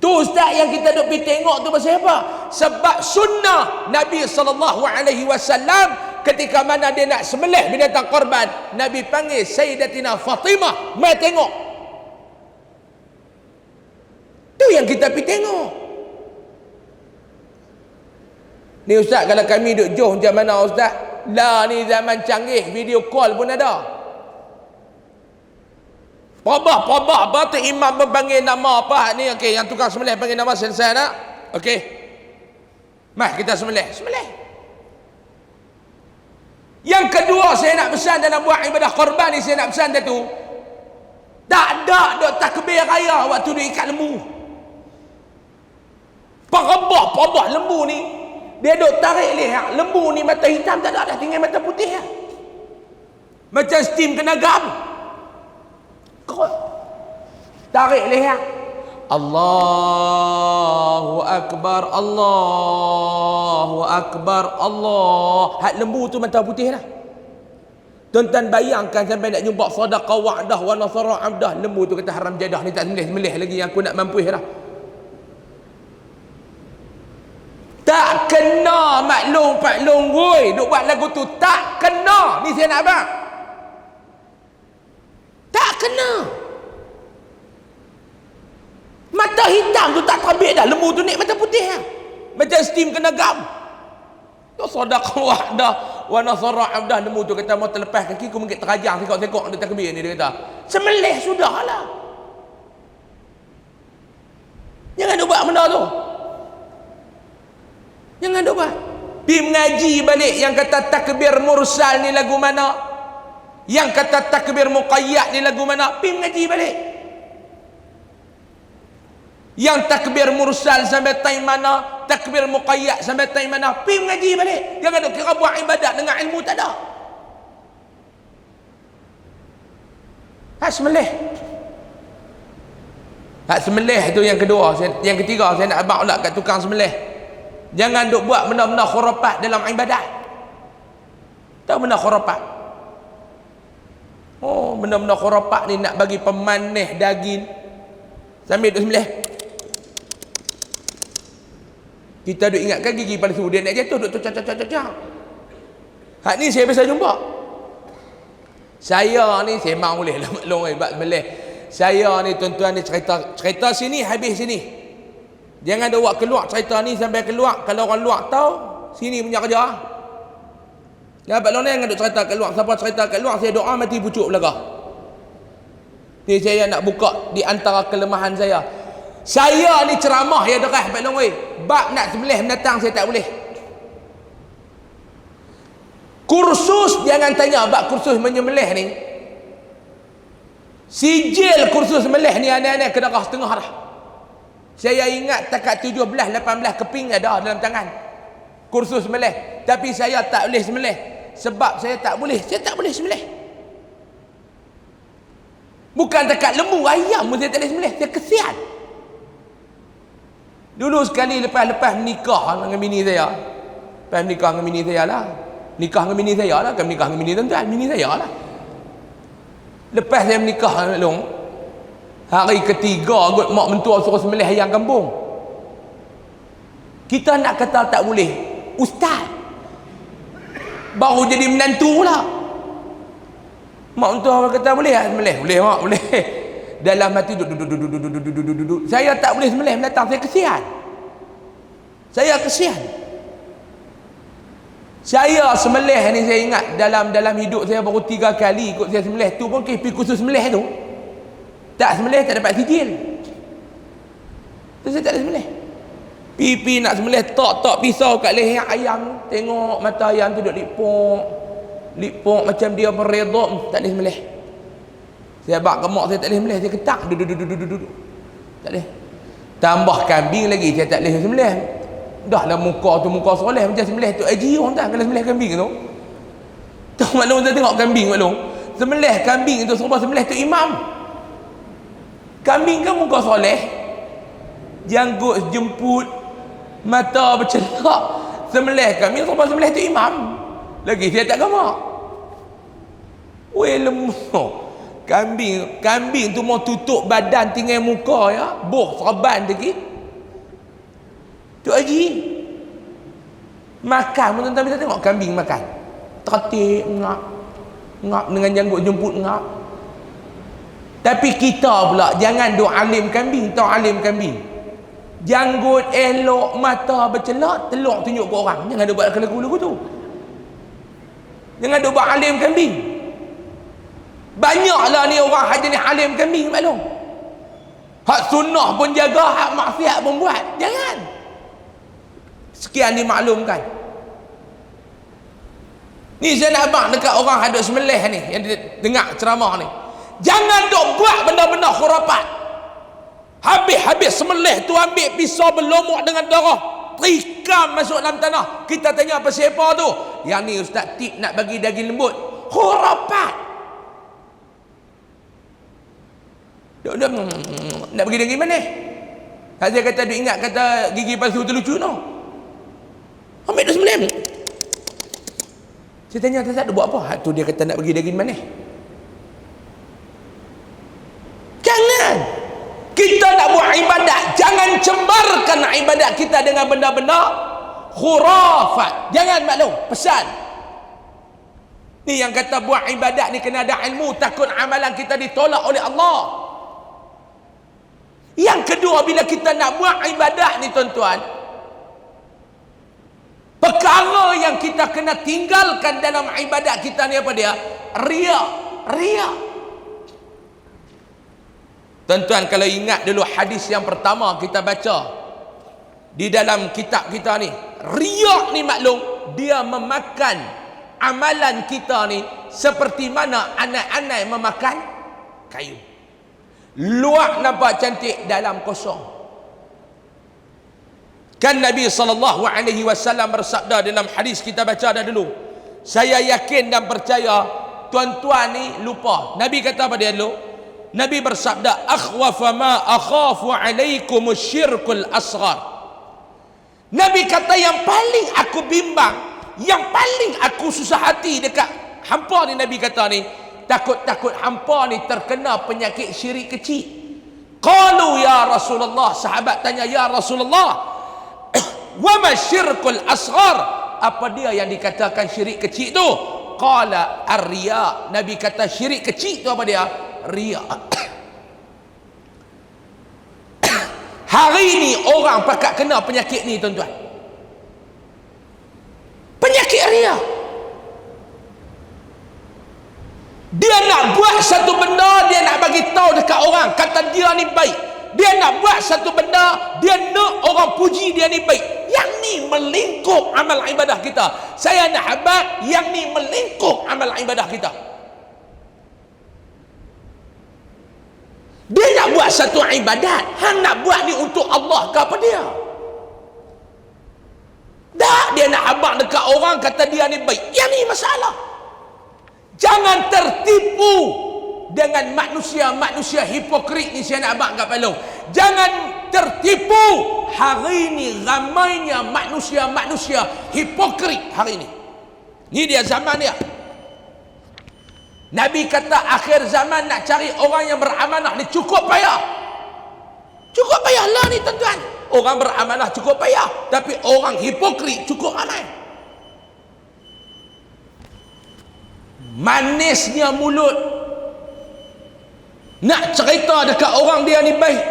Tu ustaz yang kita duk pergi tengok tu pasal apa? Sebab sunnah Nabi SAW ketika mana dia nak sembelih binatang korban, Nabi panggil Sayyidatina Fatimah, mai tengok. Tu yang kita pergi tengok. Ni ustaz, kalau kami duk jauh macam mana ustaz? Lah ni zaman canggih, video call pun ada. Pabah batu imam panggil nama apa ni? Okey, yang tukang sembelih panggil nama, selesai nak? Okey. Mari kita sembelih. Yang kedua saya nak pesan dalam buat ibadah korban ni, saya nak pesan dia tu, tak ada duk takbir raya waktu duk ikat lembu. Pabah lembu ni, dia duk tarik leher lembu ni, mata hitam tak ada, dah tinggal mata putih lah. Macam steam kena gam. Tarik leher, Allahu Akbar, Allahu Akbar, Allah. Hak lembu tu mata putih dah. Tuan-tuan bayangkan sampai nak jumpa sadaqah wa'dah wa nasara abdah, lembu tu kata haram jadah ni, tak sembelih lagi, yang aku nak mampu dah. Tak kena maklum Pak Long woi, duk buat lagu tu tak kena. Ni saya nak abang. Tak kena. Mata hitam tu tak terbit dah, lembu tu naik mata putih lah. Macam steam kena gam. Tu sadaqah wa'dah wa nasara abdah, lembu tu kata mau terlepas kaki aku mungkin terajang sekok-sekok dia takbir ni, dia kata sembelih sudahlah. Jangan duk buat benda tu. Jangan duk buat. Pergi mengaji balik yang kata takbir mursal ni lagu mana, yang kata takbir muqayyad ni lagu mana, pergi mengaji balik. Yang takbir mursal sampai time mana, takbir muqayyad sampai time mana, pergi mengaji balik. Jangan duk kira buat ibadat dengan ilmu tak ada. Hak sembelih. Hak sembelih tu yang kedua. Yang ketiga saya nak abang pula kat tukang sembelih. Jangan duk buat benda-benda khurafat dalam ibadat. Tahu benda khurafat? Oh, benda-benda khurafat ni nak bagi pemanis daging sambil duk sembelih. Kita duk ingatkan gigi palsu, dia nak jatuh duk cacak. Hak ni saya biasa jumpa. Saya ni sembang boleh lah maklum bab sembelih. Saya ni tuan-tuan ni cerita sini habis sini. Jangan ada buat keluar cerita ni sampai keluar. Kalau orang luar tahu, sini punya kerja. Ya, Pak Long ni jangan duk cerita kat luar. Siapa cerita kat luar, saya doa mati pucuk belakang. Ni saya nak buka di antara kelemahan saya. Saya ni ceramah ya derah Pak Long weh. Bab nak sembelih binatang saya tak boleh. Kursus jangan tanya bab kursus menyembelih ni. Sijil kursus sembelih ni anak-anak ke darah setengah dah. Saya ingat takat 17 18 keping ada dalam tangan. Kursus sembelih, tapi saya tak boleh sembelih. Sebab saya tak boleh sembelih. Bukan dekat lembu, ayam pun saya tak boleh sembelih, saya kesian. Dulu sekali lepas nikah dengan bini saya. Lepas nikah dengan bini saya lah. Nikah dengan bini saya lah, kan nikah dengan bini tuan-tuan, bini saya lah. Lepas saya menikah dengan Long, hari ketiga kot mak mentua suruh sembelih ayam kampung. Kita nak kata tak boleh, ustaz baru jadi menantu pula. Mak mentua kata boleh tak sembelih? Boleh mak, boleh. Dalam hati duduk. Saya tak boleh sembelih binatang, saya kesian. Saya sembelih ni saya ingat dalam hidup saya baru 3 kali ikut saya sembelih, tu pun pergi kursus sembelih tu. Tak sembelih tak dapat sijil. Tu saya tak ada sembelih. Pipi nak sembelih tok pisau kat leher ayam, tengok mata ayam tu duk lipok macam dia beredok, tak boleh sembelih. Saya bak kemak saya tak boleh sembelih, saya ketak duduk. Tak boleh. Tambah kambing lagi saya tak boleh sembelih. Dah lah muka tu muka soleh macam sembelih tu haji orang tak kalau sembelih kambing tu. Tahu maklum saya tengok kambing maklum. Sembelih kambing tu serba sembelih tu imam. Kambing kan muka soleh, janggut jemput, mata bercelak. Sembelih kambing serba sembelih tu imam. Lagi saya tak gamak. Weh lemah. Kambing tu mau tutup badan tinggal muka ya, boh serban sikit. Tok Haji makan pun tuan-tuan bisa tengok kambing makan. Tertik ngap. Ngap dengan janggut jemput ngap. Tapi kita pula jangan duk alim kambing, tahu alim kambing. Janggut elok, mata bercelak, teluk tunjuk ke orang. Jangan duk buat lagu-lagu tu. Jangan duk buat alim kambing. Banyaklah ni orang hak jenis alim kambing maklum. Hak sunnah pun jaga, hak maksiat pun buat. Jangan. Sekian dimaklumkan. Ni saya nak abang dekat orang hadut semelih ni, yang dengar ceramah ni. Jangan duk buat benda-benda khurafat. Habis-habis semelih tu ambil pisau berlumuk dengan darah, trikam masuk dalam tanah. Kita tanya apa siapa tu? Yang ni ustaz tip nak bagi daging lembut. Khurafat. Duk nak bagi daging mana? Saya kata duk ingat kata gigi palsu tu lucu no. Ambil tu semelih. Saya tanya ustaz tu buat apa? Hak tu dia kata nak bagi daging mana? Jangan. Kita nak buat ibadat, jangan cembarkan ibadat kita dengan benda-benda khurafat. Jangan maklum, pesan. Ni yang kata buat ibadat ni kena ada ilmu, takut amalan kita ditolak oleh Allah. Yang kedua, bila kita nak buat ibadat ni tuan-tuan, perkara yang kita kena tinggalkan dalam ibadat kita ni apa dia? Riya. Riya. Tuan-tuan kalau ingat dulu hadis yang pertama kita baca di dalam kitab kita ni, riya ni maklum dia memakan amalan kita ni seperti mana anak-anak memakan kayu. Luak nampak cantik, dalam kosong. Kan Nabi SAW bersabda dalam hadis kita baca dah dulu. Saya yakin dan percaya tuan-tuan ni lupa. Nabi kata apa dia dulu? Nabi bersabda, akhwafa ma akhafu alaikum syirkul asghar. Nabi kata yang paling aku bimbang, yang paling aku susah hati dekat hampa ni, Nabi kata ni, takut-takut hampa ni terkena penyakit syirik kecil. Qalu ya Rasulullah, sahabat tanya, ya Rasulullah, wa ma syirkul asghar? Apa dia yang dikatakan syirik kecil tu? Qala ar-riya. Nabi kata syirik kecil tu apa dia? Riya. Hari ni orang pakat kena penyakit ni tuan-tuan. Penyakit riya. Dia nak buat satu benda, dia nak bagi tahu dekat orang kata dia ni baik. Dia nak buat satu benda, dia nak orang puji dia ni baik. Yang ni melingkup amal ibadah kita. Saya nak habaq yang ni melingkup amal ibadah kita. Dia nak buat satu ibadat, hang nak buat ni untuk Allah ke apa dia? Tak, dia nak habaq dekat orang kata dia ni baik. Yang ni masalah. Jangan tertipu dengan manusia-manusia hipokrit ni, saya nak habaq kat Palung. Jangan tertipu. Hari ni ramainya manusia-manusia hipokrit hari ni. Ni dia zaman dia. Nabi kata akhir zaman nak cari orang yang beramanah ni cukup payah. Cukup payah lah ni tuan-tuan. Orang beramanah cukup payah, tapi orang hipokrit cukup ramai. Manisnya mulut nak cerita dekat orang dia ni baik.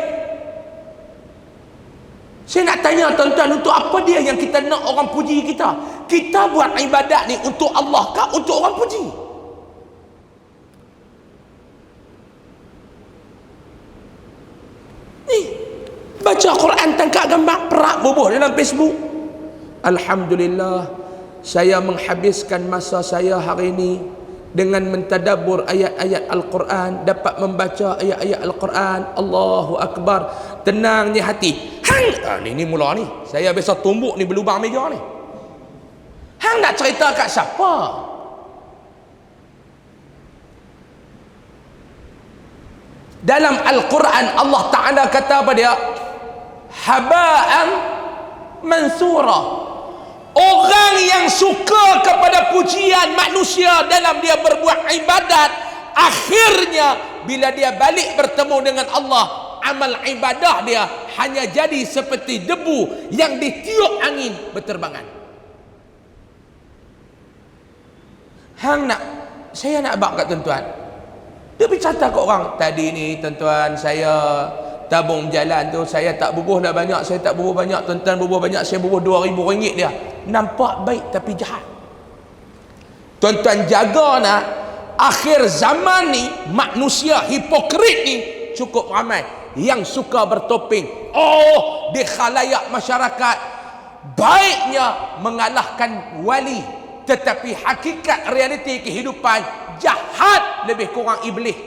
Saya nak tanya tuan-tuan, untuk apa dia yang kita nak orang puji kita? Kita buat ibadat ni untuk Allah kah untuk orang puji? Baca Quran tangkap gambar perak bubuh dalam Facebook. Alhamdulillah, saya menghabiskan masa saya hari ini dengan mentadabbur ayat-ayat Al-Quran, dapat membaca ayat-ayat Al-Quran. Allahu Akbar. Tenangnya hati. Hang ni mula ni. Saya biasa tumbuk ni berlubang meja ni. Hang nak cerita kat siapa? Dalam Al-Quran Allah Ta'ala kata apa dia? Haba'an mansura. Orang yang suka kepada pujian manusia dalam dia berbuat ibadat, akhirnya bila dia balik bertemu dengan Allah, amal ibadah dia hanya jadi seperti debu yang ditiup angin berterbangan. Saya nak abang kat tuan-tuan, dia bercerita kat orang, tadi ni tuan-tuan saya tabung jalan tu, saya tak bubuh dah banyak, saya tak bubuh banyak, tuan-tuan bubuh banyak, saya bubuh RM2,000 dia. Nampak baik tapi jahat. Tuan-tuan jaga nak, akhir zaman ni manusia hipokrit ni cukup ramai yang suka bertopeng. Oh, di khalayak masyarakat baiknya mengalahkan wali, tetapi hakikat realiti kehidupan jahat lebih kurang iblis.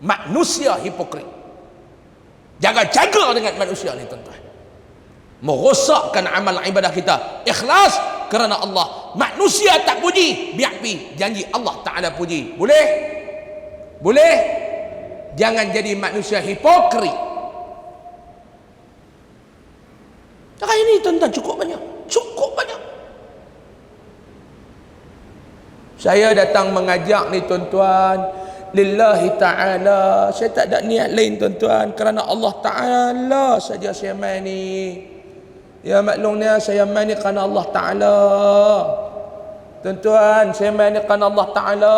Manusia hipokrit. Jaga-jaga dengan manusia ni tuan-tuan, merosakkan amal ibadah kita. Ikhlas kerana Allah. Manusia tak puji, biar pi, janji Allah Ta'ala puji. Boleh? Boleh? Jangan jadi manusia hipokrit. Sekarang ini tuan-tuan cukup banyak. Cukup banyak. Saya datang mengajak ni tuan-tuan lillahi ta'ala. Saya tak ada niat lain tuan-tuan, kerana Allah Ta'ala saja saya main ni. Ya maklumnya saya main ni kerana Allah Ta'ala. Tuan-tuan, saya main ni kerana Allah Ta'ala.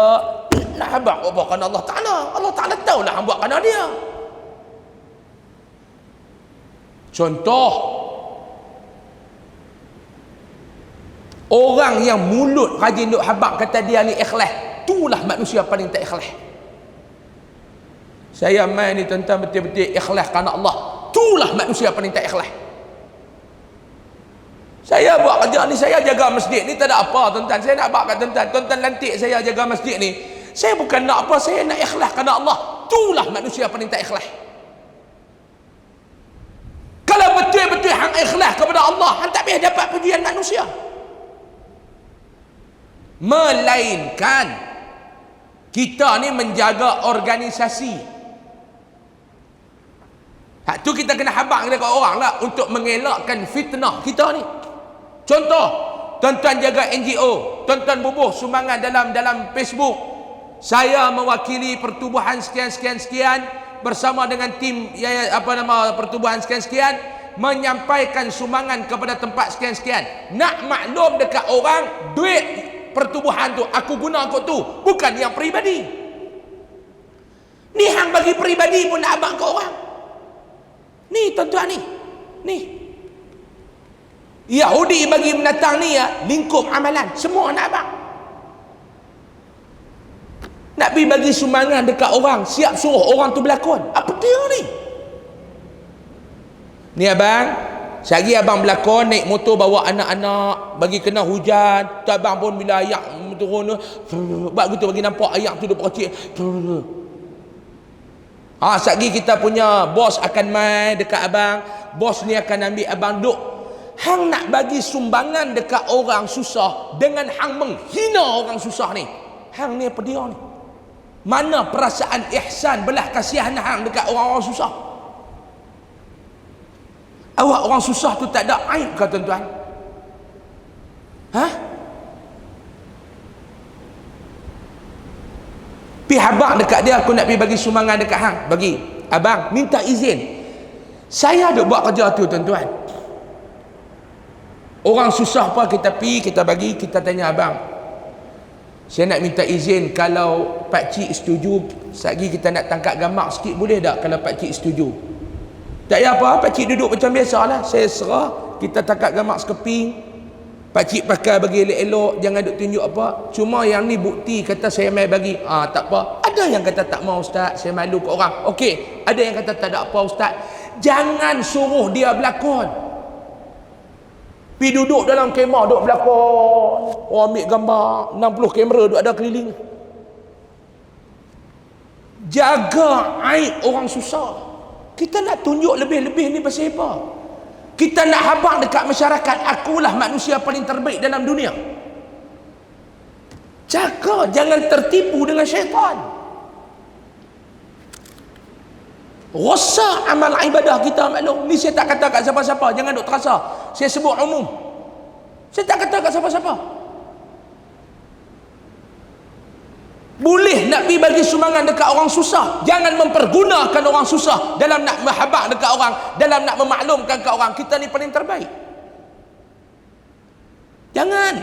Nak habaq apa kerana Allah Ta'ala? Allah Ta'ala tahu lah habaq kerana dia. Contoh, orang yang mulut rajin duk habaq kata dia ni ikhlas, itulah manusia paling tak ikhlas. Saya main ni tuan-tuan betul-betul ikhlas kerana Allah, itulah manusia paling tak ikhlas. Saya buat kerja ni, saya jaga masjid ni tak ada apa tuan-tuan. Saya nak buat kat tuan-tuan, tuan-tuan lantik saya jaga masjid ni, saya bukan nak apa, saya nak ikhlas kerana Allah. Itulah manusia paling tak ikhlas. Kalau betul-betul hang ikhlas kepada Allah, hang tak payah dapat pujian manusia. Melainkan kita ni menjaga organisasi. Hak tu kita kena habaq dekat orang lah untuk mengelakkan fitnah kita ni. Contoh, tuan-tuan jaga NGO, tuan-tuan bubuh sumbangan dalam Facebook. Saya mewakili pertubuhan sekian bersama dengan tim pertubuhan sekian menyampaikan sumbangan kepada tempat sekian. Nak maklum dekat orang, duit pertubuhan tu aku guna kot tu, bukan yang peribadi. Ni hang bagi peribadi pun nak abang ke orang. Ni tuan-tuan ni Yahudi bagi menatang ni ya, lingkup amalan semua nak abang. Nak pergi bagi sumbangan dekat orang, siap suruh orang tu berlakon. Apa dia ni? Ni abang, sehari abang berlakon naik motor bawa anak-anak, bagi kena hujan, tu abang pun bila ayak turun buat gitu bagi nampak ayak tu dia percik. Sehari kita punya bos akan mai dekat abang, bos ni akan ambil abang duk. Hang nak bagi sumbangan dekat orang susah dengan hang menghina orang susah ni. Hang ni apa dia ni? Mana perasaan ihsan belah kasihan hang dekat orang-orang susah? Awak orang susah tu tak ada aib ke tuan-tuan? Pi habaq dekat dia, aku nak pi bagi sumbangan dekat hang. Bagi abang, minta izin. Saya ada buat kerja tu tuan-tuan. Orang susah apa kita pi, kita bagi, kita tanya abang, saya nak minta izin, kalau pakcik setuju, sehari kita nak tangkap gambar sikit boleh tak kalau pakcik setuju? Tak payah apa, pakcik duduk macam biasalah, saya serah, kita tangkap gambar sekeping, pakcik pakai bagi elok-elok, jangan duk tunjuk apa. Cuma yang ni bukti kata saya mai bagi. Tak apa. Ada yang kata tak mau ustaz, saya malu ke orang. Okey, ada yang kata tak ada apa ustaz. Jangan suruh dia berlakon. Pergi duduk dalam kemah, duduk berlakon. Orang ambil gambar, 60 kamera duduk ada keliling. Jaga aib orang susah. Kita nak tunjuk lebih-lebih ni pasal apa? Kita nak habaq dekat masyarakat, akulah manusia paling terbaik dalam dunia. Jaga, jangan tertipu dengan syaitan. Rosak amal ibadah kita maklum. Ni saya tak kata kat siapa-siapa, jangan duk terasa. Saya sebut umum. Saya tak kata kat siapa-siapa. Boleh nak pergi bagi sumbangan dekat orang susah. Jangan mempergunakan orang susah dalam nak mahabbah dekat orang, dalam nak memaklumkan ke orang kita ni paling terbaik. Jangan.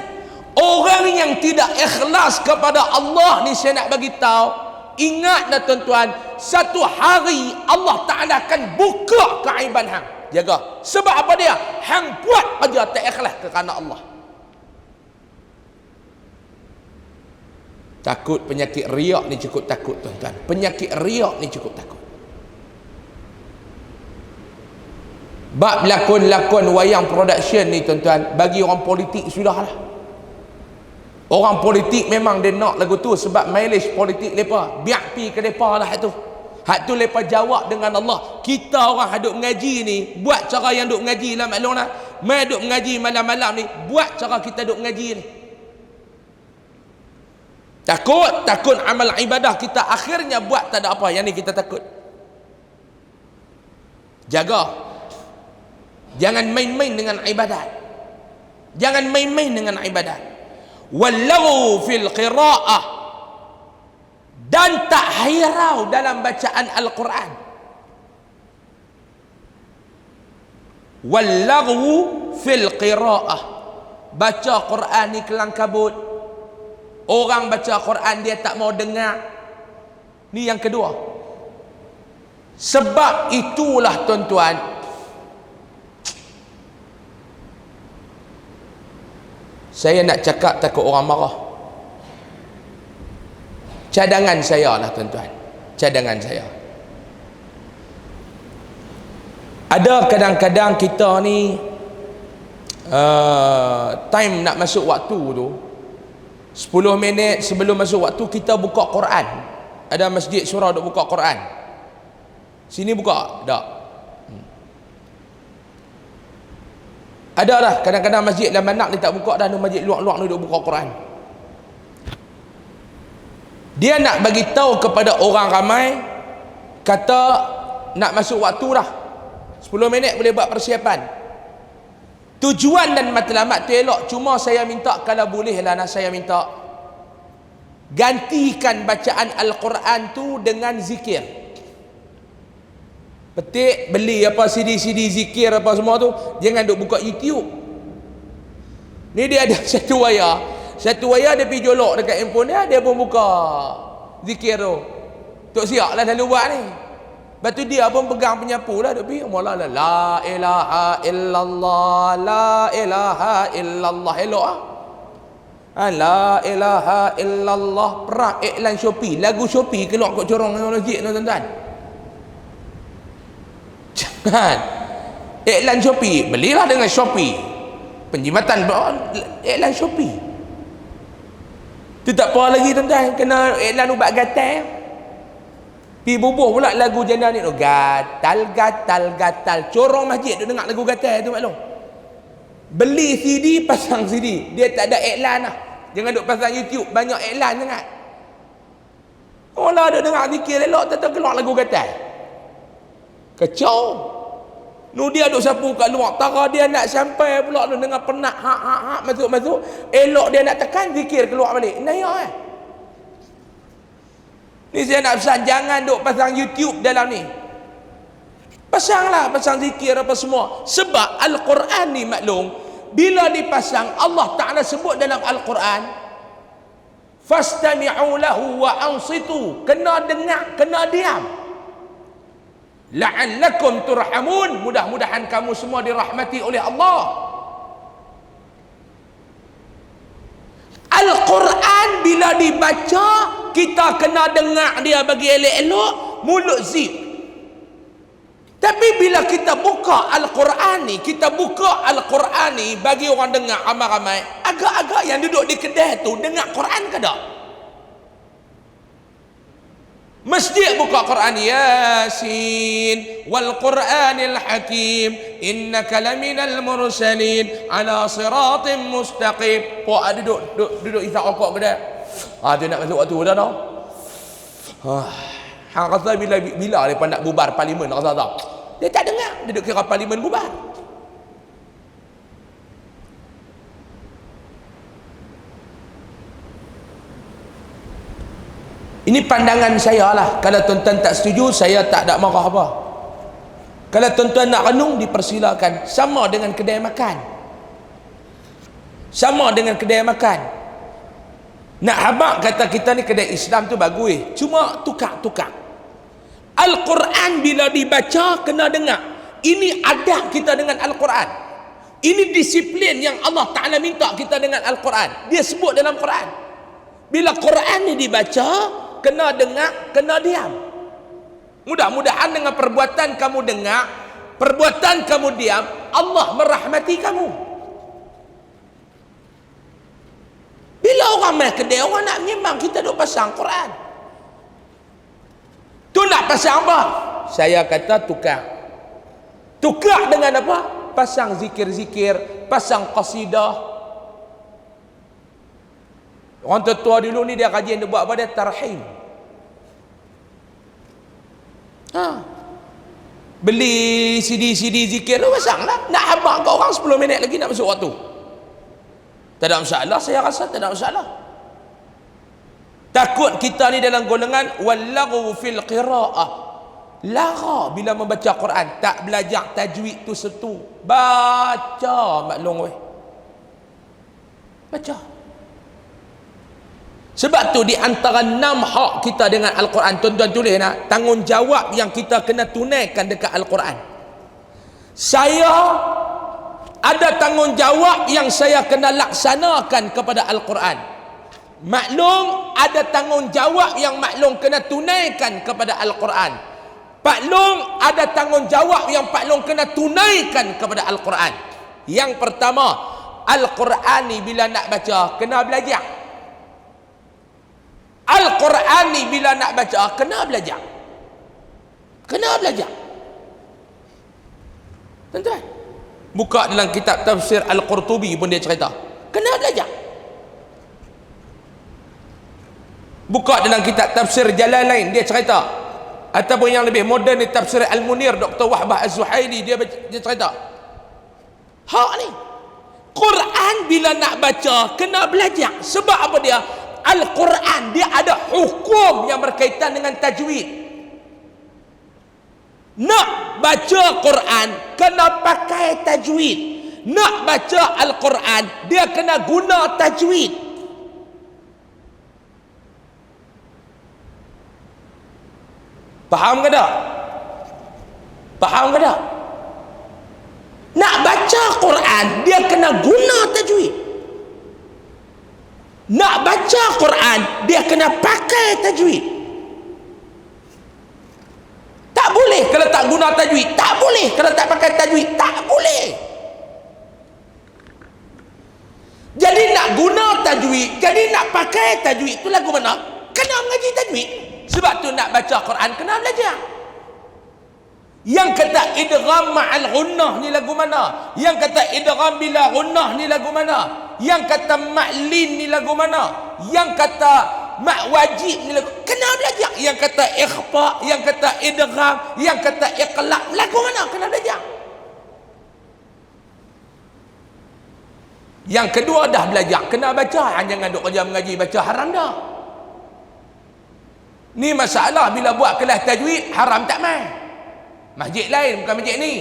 Orang yang tidak ikhlas kepada Allah ni, saya nak bagi tahu, ingatlah tuan-tuan, satu hari Allah Taala akan buka keaiban hang. Jaga. Sebab apa dia? Hang buat aja tak ikhlas kerana Allah. Takut penyakit riak ni cukup takut tuan-tuan. Penyakit riak ni cukup takut. Bab lakon-lakon wayang production ni tuan-tuan, bagi orang politik sudahlah. Orang politik memang dia nak lagu tu sebab mileage politik mereka. Biar pi ke mereka lah hak tu. Hak tu mereka jawab dengan Allah. Kita orang haduk mengaji ni, buat cara yang duk mengaji lah maklum lah. Mai duk mengaji malam-malam ni, buat cara kita duk mengaji ni. Takut amal ibadah kita akhirnya buat tak ada apa. Yang ni kita takut. Jaga. Jangan main-main dengan ibadat. Jangan main-main dengan ibadat. Wallahu fil qira'ah, dan tak hirau dalam bacaan Al-Quran. Wallahu fil qira'ah, baca Quran ni kelang kabut. Orang baca Quran dia tak mau dengar. Ni yang kedua. Sebab itulah tuan-tuan, saya nak cakap takut orang marah. Cadangan saya lah tuan-tuan, cadangan saya. Ada kadang-kadang kita ni time nak masuk waktu tu 10 minit sebelum masuk waktu kita buka Quran. Ada masjid surau duk buka Quran. Sini buka? Tak. Ada lah kadang-kadang masjid Lamanak ni tak buka dah, masjid luar-luar ni duk buka Quran. Dia nak bagi tahu kepada orang ramai, kata nak masuk waktu dah. 10 minit boleh buat persiapan. Tujuan dan matlamat tu elok, cuma saya minta kalau boleh lah, nak saya minta gantikan bacaan Al-Quran tu dengan zikir. Petik, beli apa CD-CD zikir apa semua tu, jangan duk buka YouTube. Ni dia ada satu wayar dia pergi jolok dekat handphone dia pun buka zikir tu. Tok siap lah lalu buat ni. Lepas tu dia pun pegang penyapu lah, duk pergi mula la ilaha illallah, la ilaha illallah. Elok ah. La ilaha illallah. Perak iklan Shopee, lagu Shopee keluar kat corong masjid tu tuan-tuan. Jangan. Iklan Shopee, belilah dengan Shopee. Penjimatan iklan Shopee. Tu tak apa lagi tuan-tuan, kena iklan ubat gatal. Pi bubuh pula lagu janda ni tu, gatal gatal gatal. Corong masjid tu dengar lagu gatal tu maklum. Beli CD, pasang CD. Dia tak ada iklan lah. Jangan duk pasang YouTube, banyak iklan sangat. Oh lah duk dengar zikir elok, tetap keluar lagu gatal. Kacau. Nu dia duk sapu kat luar, tara dia nak sampai pula tu dengan penat hak masuk. Elok dia nak tekan zikir keluar balik. Naya Ni saya nak pesan, jangan duk pasang YouTube dalam ni. Pasanglah, pasang zikir apa semua. Sebab Al-Quran ni maklum, bila dipasang, Allah Ta'ala sebut dalam Al-Quran, fastami'u lahu wa ansitu. Kena dengar, kena diam. La'allakum turhamun. Mudah-mudahan kamu semua dirahmati oleh Allah. Al-Quran bila dibaca, kita kena dengar dia bagi elok-elok, mulut zip. Tapi bila kita buka Al-Quran ni, bagi orang dengar ramai-ramai, agak-agak yang duduk di kedai tu dengar Quran ke tak? Masjid buka Quran, Yasin wal Quranil Hakim innaka laminal mursalin ala siratim mustaqim. Puak duduk isap rokok ke dah. Dia nak masuk waktu dah tau. Hang rasa bila depa nak bubar parlimen, rasa tak? Dia tak dengar, dia duduk kira parlimen bubar. Ini pandangan saya lah. Kalau tuan-tuan tak setuju, saya tak ada marah apa. Kalau tuan-tuan nak renung, dipersilakan. Sama dengan kedai makan. Sama dengan kedai makan. Nak habaq kata kita ni kedai Islam tu bagus. Cuma tukar-tukar. Al-Quran bila dibaca, kena dengar. Ini adab kita dengan Al-Quran. Ini disiplin yang Allah Ta'ala minta kita dengan Al-Quran. Dia sebut dalam Quran. Bila Quran ni dibaca, kena dengar, kena diam. Mudah-mudahan dengan perbuatan kamu dengar, perbuatan kamu diam, Allah merahmati kamu. Bila orang main kedai, orang nak menyembang, kita duk pasang Quran. Tu nak pasang apa? Saya kata tukar. Tukar dengan apa? Pasang zikir-zikir, pasang qasidah. Orang tua dulu ni dia kajian, dia buat apa dia? Tarhim. Beli CD zikir tu pasang lah. Nak habaq kat orang 10 minit lagi nak masuk waktu. Tak ada masalah, saya rasa tak ada masalah. Takut kita ni dalam golongan wallahu fil qiraah. Lara bila membaca Quran, tak belajar tajwid tu setu. Baca maklum weh. Baca. Sebab tu di antara 6 hak kita dengan Al-Quran, tuan-tuan tulis nak, tanggungjawab yang kita kena tunaikan dekat Al-Quran. Saya ada tanggungjawab yang saya kena laksanakan kepada Al-Quran. Maklum ada tanggungjawab yang maklum kena tunaikan kepada Al-Quran. Pak Long ada tanggungjawab yang Pak Long kena tunaikan kepada Al-Quran. Yang pertama, Al-Quran ni bila nak baca kena belajar. Al-Quran ni bila nak baca kena belajar. Kena belajar. Tuan-tuan, buka dalam kitab tafsir Al-Qurtubi pun dia cerita, kena belajar. Buka dalam kitab tafsir Jalalain, dia cerita, ataupun yang lebih moden di tafsir Al-Munir Dr. Wahbah Az-Zuhaili, dia cerita hak ni Quran bila nak baca kena belajar. Sebab apa dia? Al-Quran dia ada hukum yang berkaitan dengan tajwid. Nak baca Quran kena pakai tajwid. Nak baca Al-Quran dia kena guna tajwid. Faham ke tak? Faham ke tak? Nak baca Quran dia kena guna tajwid. Nak baca Quran dia kena pakai tajwid. Tak boleh kalau tak guna tajwid. Tak boleh kalau tak pakai tajwid. Tak boleh. Jadi nak guna tajwid, jadi nak pakai tajwid tu lagu mana? Kena mengaji tajwid. Sebab tu nak baca Quran kena belajar. Yang kata idgham ma'al ghunnah ni lagu mana? Yang kata idgham bila ghunnah ni lagu mana? Yang kata ma'lin ni lagu mana? Yang kata mak wajib ni lagu, kena belajar. Yang kata ikhfa, yang kata idgham, yang kata iqlab, lagu mana? Kena belajar. Yang kedua dah belajar, kena baca. Jangan duk kerja mengaji baca haram dah. Ni masalah bila buat kelas tajwid haram tak mai. Masjid lain bukan masjid ni.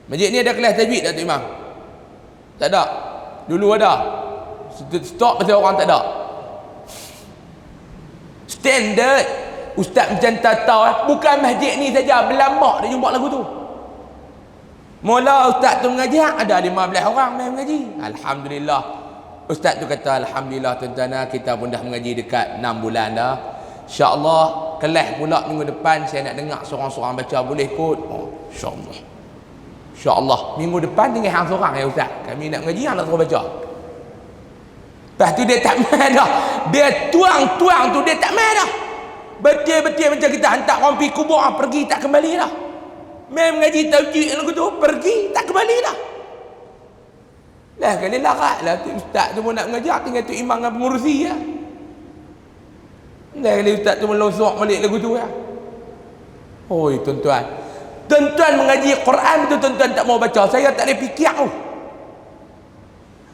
Masjid ni ada kelas tajwid tak tu Imam? Tak ada. Dulu ada. Stop pasal orang tak ada. Standard ustaz macam tak tahu, bukan masjid ni saja, berlambak dia jumpa lagu tu. Mula ustaz tu mengajar ada 15 orang main mengaji. Alhamdulillah. Ustaz tu kata alhamdulillah tuan-tuan, kita pun dah mengaji dekat 6 bulan dah. InsyaAllah kelas pula minggu depan saya nak dengar seorang-seorang baca, boleh kot? Oh, InsyaAllah. InsyaAllah minggu depan tinggal hang seorang ya ustaz, kami nak mengaji, hang nak suruh baca. Lepas tu dia tak main dah. Dia tuang-tuang tu dia tak main dah. Betul-betul macam kita hantar orang pergi kubur, pergi tak kembali dah. Main mengaji tajwid lagu tu, pergi tak kembali dah. Lah kali larat lah tu ustaz tu pun nak mengajar, tinggal tu imam dengan pengurusi lah. Dah kali ustaz tu melosok balik lagu tu lah. Oi tuan-tuan, tuan-tuan mengaji Quran tu tuan-tuan tak mau baca, saya tak boleh fikir tu.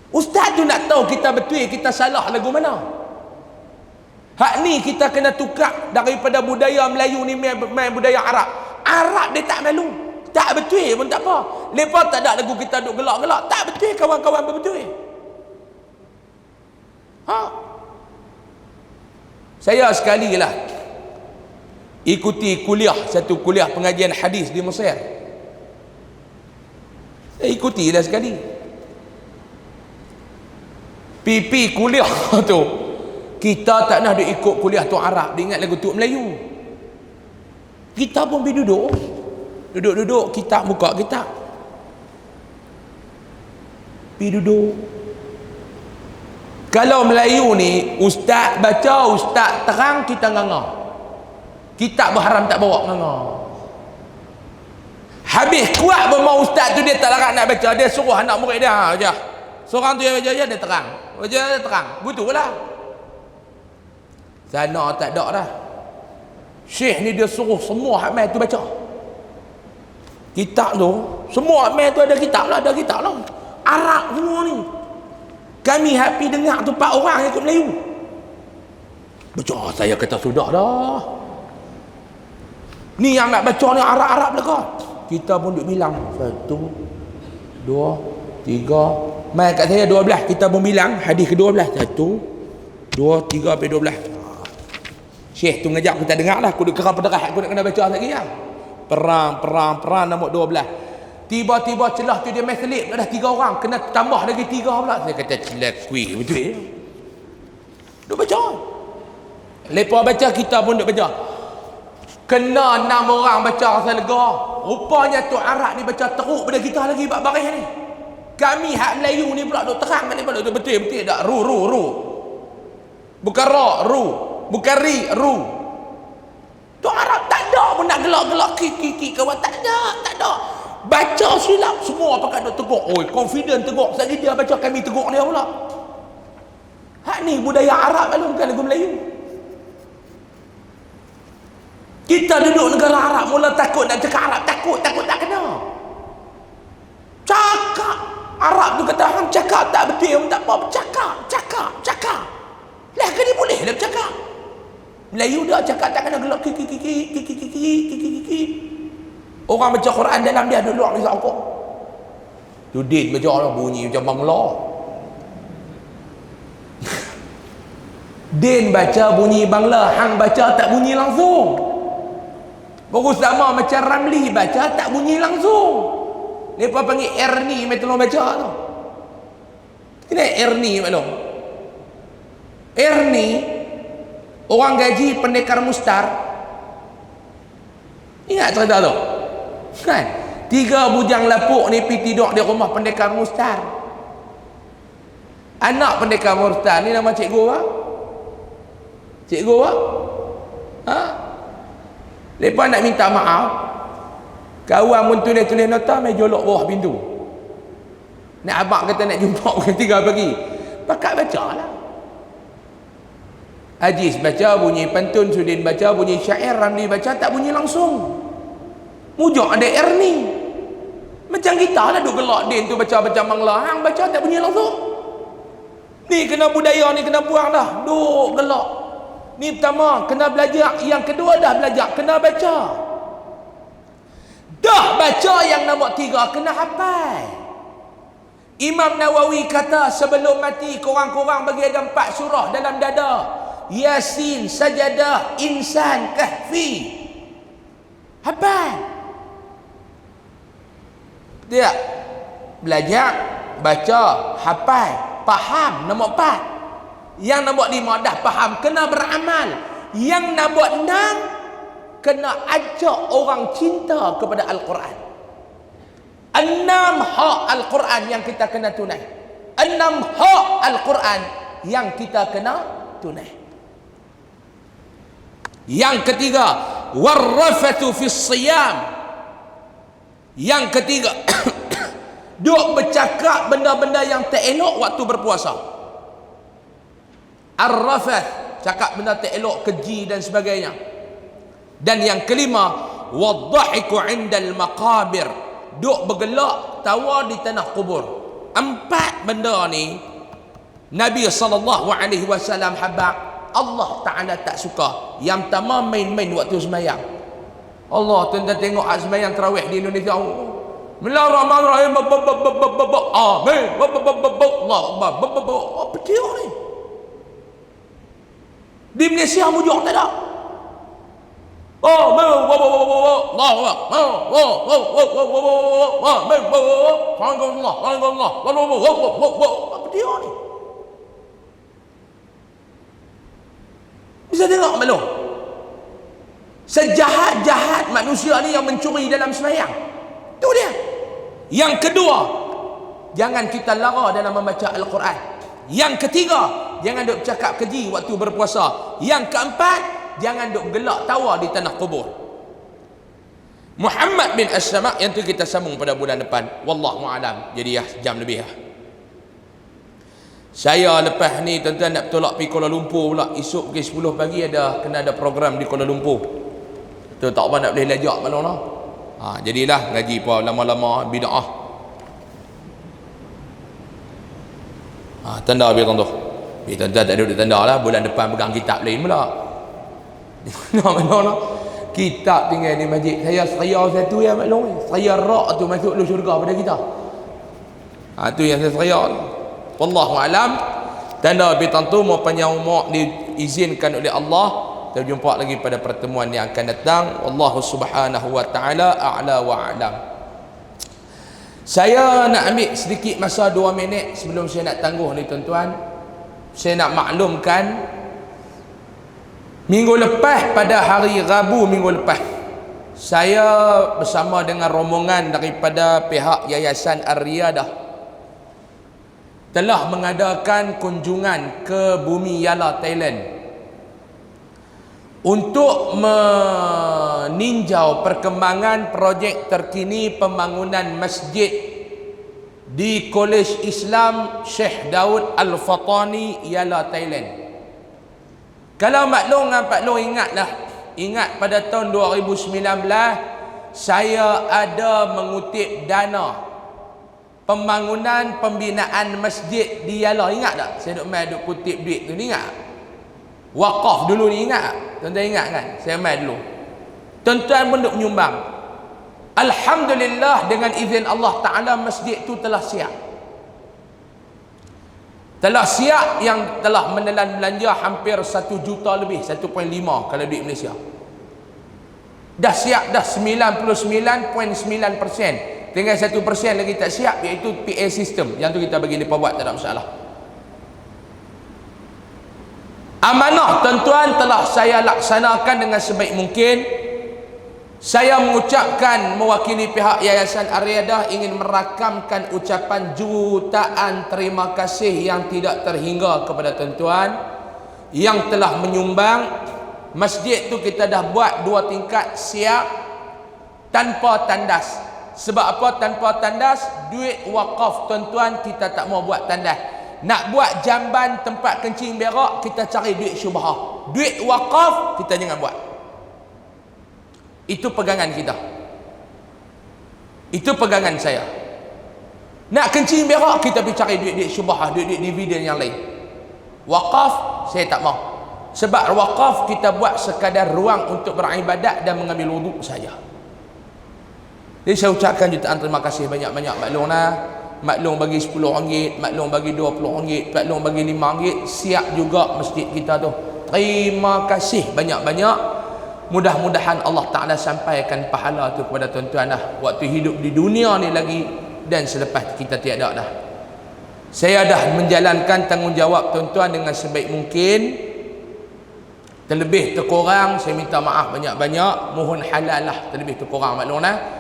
Ustaz tu nak tahu kita betul kita salah lagu mana. Hak ni kita kena tukar daripada budaya Melayu ni main budaya Arab. Arab dia tak malu. Tak betul pun tak apa. Lepas tak ada lagu kita duk gelak-gelak. Tak betul kawan-kawan betul. Ha. Saya sekali lah ikuti satu kuliah pengajian hadis di Mesir. Saya ikutilah sekali. Pipi kuliah tu, kita tak nak duk ikut kuliah tu Arab, dia ingat lagu tu Melayu. Kita pun pergi duduk kita buka kitab, pergi duduk. Kalau Melayu ni ustaz baca, ustaz terang, kita nganga. Kitab berharam tak bawa nganga. Habis kuat bermau ustaz tu, dia tak larat nak baca, dia suruh anak murid dia aja. Seorang tu yang baca dia terang. Baca dia terang. Begitulah. Sana tak ada dah. Syekh ni dia suruh semua hak mai tu baca. Kitab tu, semua hak mai tu ada kitab lah. Arab semua ni. Kami happy dengar tu 4 orang ikut Melayu. Baca, saya kata sudah dah. Ni yang nak baca ni Arab-Arab dekat. Kita pun duk bilang 1, 2, 3. Mai kat saya 12. Kita pun bilang hadis ke-12. 1, 2, 3 sampai 12. Syekh tu ngajak kita dengar lah. Aku duk kera pederah, aku nak kena baca lagi ya. Perang nombor 12. Tiba-tiba celah tu dia main selip, dah 3 orang, kena tambah lagi 3 pula. Saya kata celah kuih betul ya. Duk baca. Lepas baca kita pun duk baca. Kena 6 orang baca rasa lega. Rupanya tu Arab ni baca teruk pada kita lagi bab baris ni. Kami hak Melayu ni pula duk terang ni pula duk betul tak ru. Bukan ra, ru. Bukan ri, ru. Tu Arab tak ada pun nak gelak-gelak ki kawan, tak ada. Baca silap semua pakai duk teguk. Oi, confident teguk. Sekali dia baca kami teguk dia pula. Hak ni budaya Arab malu bukan lagu Melayu. Kita duduk negara Arab mula takut nak cakap Arab, takut tak kena. Cakap Arab tu kata hang cakap tak betul tak apa, cakap. Lah ke ni boleh lah bercakap. Melayu dah cakap tak kena gelak ki. Orang baca Quran dalam dia ada luar ni sakok. Tu din baca lah bunyi macam Bangla. Din baca bunyi Bangla, hang baca tak bunyi langsung. Baru sama macam Ramli baca tak bunyi langsung. Lepas panggil Erni mai tolong baca tu. Kena Erni maklum. Erni orang gaji pendekar mustar. Ingat cerita tu? Kan? 3 bujang lapuk ni pergi tidur di rumah pendekar mustar. Anak pendekar mustar ni nama cikgu apa? Cikgu apa? Ha? Lepas nak minta maaf, kawan pun tulis nota mai jolok bawah pintu. Nak abang kata nak jumpa pukul 3 pagi. Pakat baca lah. Aziz baca bunyi pantun, Sudin baca bunyi syair, Ramli baca tak bunyi langsung. Mujak ada Erni. Macam kita lah duk gelak din tu baca Mangla, hang baca tak bunyi langsung. Ni kena budaya ni kena buang dah. Duk gelak. Ni pertama kena belajar, yang kedua dah belajar kena baca. Dah baca yang nombor 3 kena hafal. Imam Nawawi kata sebelum mati korang-korang bagi ada 4 surah dalam dada. Yasin, Sajadah, Insan, Kahfi. Hafal. Dia belajar, baca, hafal, faham nombor 4. Yang nombor 5 dah faham, kena beramal. Yang nombor 6 kena ajak orang cinta kepada Al-Quran. 6 hak Al-Quran yang kita kena tunai. 6 hak Al-Quran yang kita kena tunai. Yang ketiga, warrafatu fis siyam. Yang ketiga, duk bercakap benda-benda yang tak elok waktu berpuasa. Ar-rafath, cakap benda tak elok, keji dan sebagainya. Dan yang kelima, wadhahiku 'indal maqabir, duk bergelak tawa di tanah kubur. 4 benda ni Nabi sallallahu alaihi wasallam habaq, Allah Ta'ala tak suka. Yang pertama, main-main waktu sembahyang. Allah, tuan-tuan tengok sembahyang tarawih di Indonesia. Bismillahirrahmanirrahim. Amin. Allah Akbar. Apa dia ni? Di Malaysia mujuk tak ada. Apa dia ni? Bisa tengok maklum. Sejahat-jahat manusia ni yang mencuri dalam sembahyang. Itu dia. Yang kedua, jangan kita lara dalam membaca Al-Quran. Yang ketiga, jangan duk cakap keji waktu berpuasa. Yang keempat, jangan duk gelak tawa di tanah kubur. Muhammad bin As-Sama', yang tu kita sambung pada bulan depan. Wallahu a'lam. Jadi jam lebih lah. Saya lepas ni tuan-tuan nak bertolak pergi Kuala Lumpur pula. Esok pukul 10 pagi kena ada program di Kuala Lumpur. Tu tak apa nak boleh lajak malam lah. Jadilah ngaji apa lama-lama bid'ah. Tanda biar tuan-tuan. Tuan-tuan tak duduk tanda lah. Bulan depan pegang kitab lain pula. Mana kitab tinggal di masjid. Saya satu yang maklum. Saya rak tu masuk lu syurga pada kita. Tu yang saya seraya. Wallahu alam. Tanda lebih tentu mau panjang umur diizinkan oleh Allah. Kita jumpa lagi pada pertemuan yang akan datang. Wallahu subhanahu wa ta'ala a'la wa a'lam. Saya nak ambil sedikit masa 2 minit sebelum saya nak tangguh ni tuan-tuan. Saya nak maklumkan, minggu lepas pada hari Rabu minggu lepas, saya bersama dengan rombongan daripada pihak Yayasan Ar-Riyadah telah mengadakan kunjungan ke bumi Yala, Thailand untuk meninjau perkembangan projek terkini pembangunan masjid di Kolej Islam Syekh Daud Al-Fatani, Yala, Thailand. Kalau maklum Pak Long ingat pada tahun 2019 saya ada mengutip dana pembangunan pembinaan masjid di Yala. Ingat tak? Saya duk kutip duit tu ni, ingat? Wakaf dulu ni, ingat? Tuan-tuan ingat kan? Saya main dulu. Tuan-tuan pun duk menyumbang. Alhamdulillah, dengan izin Allah Ta'ala masjid tu telah siap. Telah siap, yang telah menelan belanja hampir 1 juta lebih, 1.5 kalau duit Malaysia. Dah siap dah 99.9%. Tinggal 1% lagi tak siap, iaitu PA system. Yang tu kita bagi mereka buat, tak ada masalah. Amanah tuan-tuan telah saya laksanakan dengan sebaik mungkin. Saya mengucapkan mewakili pihak Yayasan Ar-Riyadah ingin merakamkan ucapan jutaan terima kasih yang tidak terhingga kepada tuan-tuan yang telah menyumbang. Masjid tu kita dah buat 2 tingkat siap tanpa tandas. Sebab apa tanpa tandas? Duit wakaf tuan-tuan kita tak mau buat tandas. Nak buat jamban tempat kencing berak, kita cari duit syubhah. Duit wakaf kita jangan buat. Itu pegangan kita. Itu pegangan saya. Nak kencing berak, kita pergi cari duit-duit syubhah, duit-duit dividen yang lain. Wakaf saya tak mau. Sebab wakaf kita buat sekadar ruang untuk beribadat dan mengambil wuduk saja. Jadi saya ucapkan jutaan terima kasih banyak-banyak maklum lah. Maklum bagi RM10, maklum bagi RM20, maklum bagi RM5, siap juga masjid kita tu. Terima kasih banyak-banyak. Mudah-mudahan Allah Ta'ala sampaikan pahala tu kepada tuan-tuan lah, waktu hidup di dunia ni lagi dan selepas kita tiada dah. Saya dah menjalankan tanggungjawab tuan-tuan dengan sebaik mungkin. Terlebih terkurang saya minta maaf banyak-banyak. Mohon halal lah terlebih terkurang maklum lah.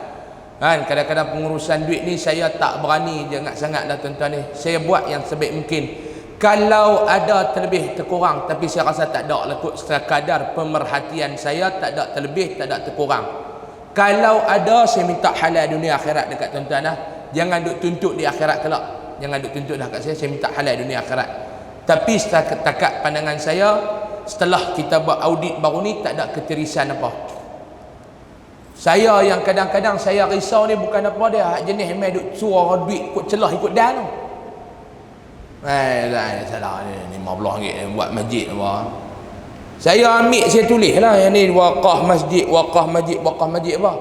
Kan kadang-kadang pengurusan duit ni saya tak berani sangat lah tuan-tuan ni. Saya buat yang sebaik mungkin. Kalau ada terlebih terkurang, tapi saya rasa tak ada lah kot, sekadar pemerhatian saya, tak ada terlebih, tak ada terkurang. Kalau ada, saya minta halal dunia akhirat dekat tuan-tuan lah. Jangan duk tuntut di akhirat kelak. Jangan duk tuntut dah kat saya minta halal dunia akhirat. Tapi setakat pandangan saya, setelah kita buat audit baru ni, tak ada ketirisan apa. Saya yang kadang-kadang saya risau ni bukan apa dia, jenis main duk suara duit ikut celah ikut dan tu. Salah ni RM50 buat masjid apa. Saya ambil, saya tulis lah yang ni, wakaf masjid, wakaf masjid, wakaf masjid apa.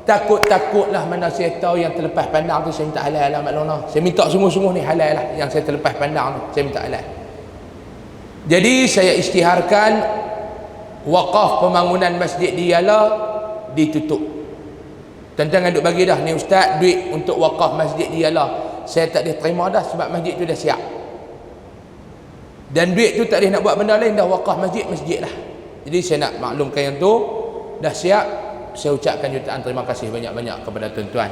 Takut-takutlah mana saya tahu yang terlepas pandang tu saya minta halal lah Mak Lona. Saya minta sungguh-sungguh ni halal lah, yang saya terlepas pandang tu saya minta halal. Jadi saya isytiharkan wakaf pembangunan masjid di Yala ditutup. Tentang duk bagi dah ni ustaz, duit untuk wakaf masjid di Yala saya tak boleh terima dah sebab masjid tu dah siap. Dan duit tu tak boleh nak buat benda lain, dah wakaf masjid, masjid lah. Jadi saya nak maklumkan yang tu dah siap. Saya ucapkan jutaan terima kasih banyak-banyak kepada tuan-tuan.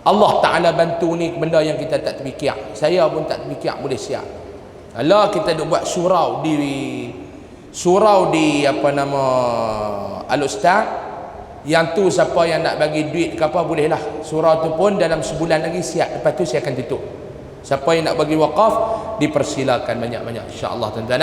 Allah Ta'ala bantu ni benda yang kita tak terfikir. Saya pun tak terfikir boleh siap. Kalau kita duk buat surau di apa nama Al-Ustaz, yang tu siapa yang nak bagi duit ke apa boleh lah. Surau tu pun dalam sebulan lagi siap. Lepas tu saya akan tutup. Siapa yang nak bagi wakaf dipersilakan banyak-banyak insya-Allah tuan-tuan.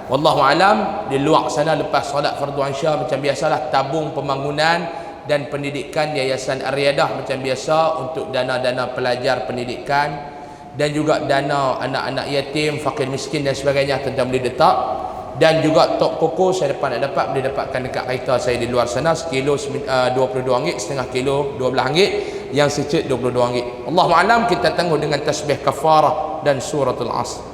Wallahu alam. Di luar sana lepas solat fardu Isya macam biasalah tabung pembangunan dan pendidikan Yayasan Ar-Riyadah macam biasa untuk dana-dana pelajar pendidikan dan juga dana anak-anak yatim, fakir miskin dan sebagainya tuan-tuan boleh letak. Dan juga tok koko saya dapat boleh dapatkan dekat kereta saya di luar sana, sekilo RM22, setengah kilo RM12, yang secet RM22. Allahu alam. Kita tangguh dengan tasbih kafarah dan suratul Asr.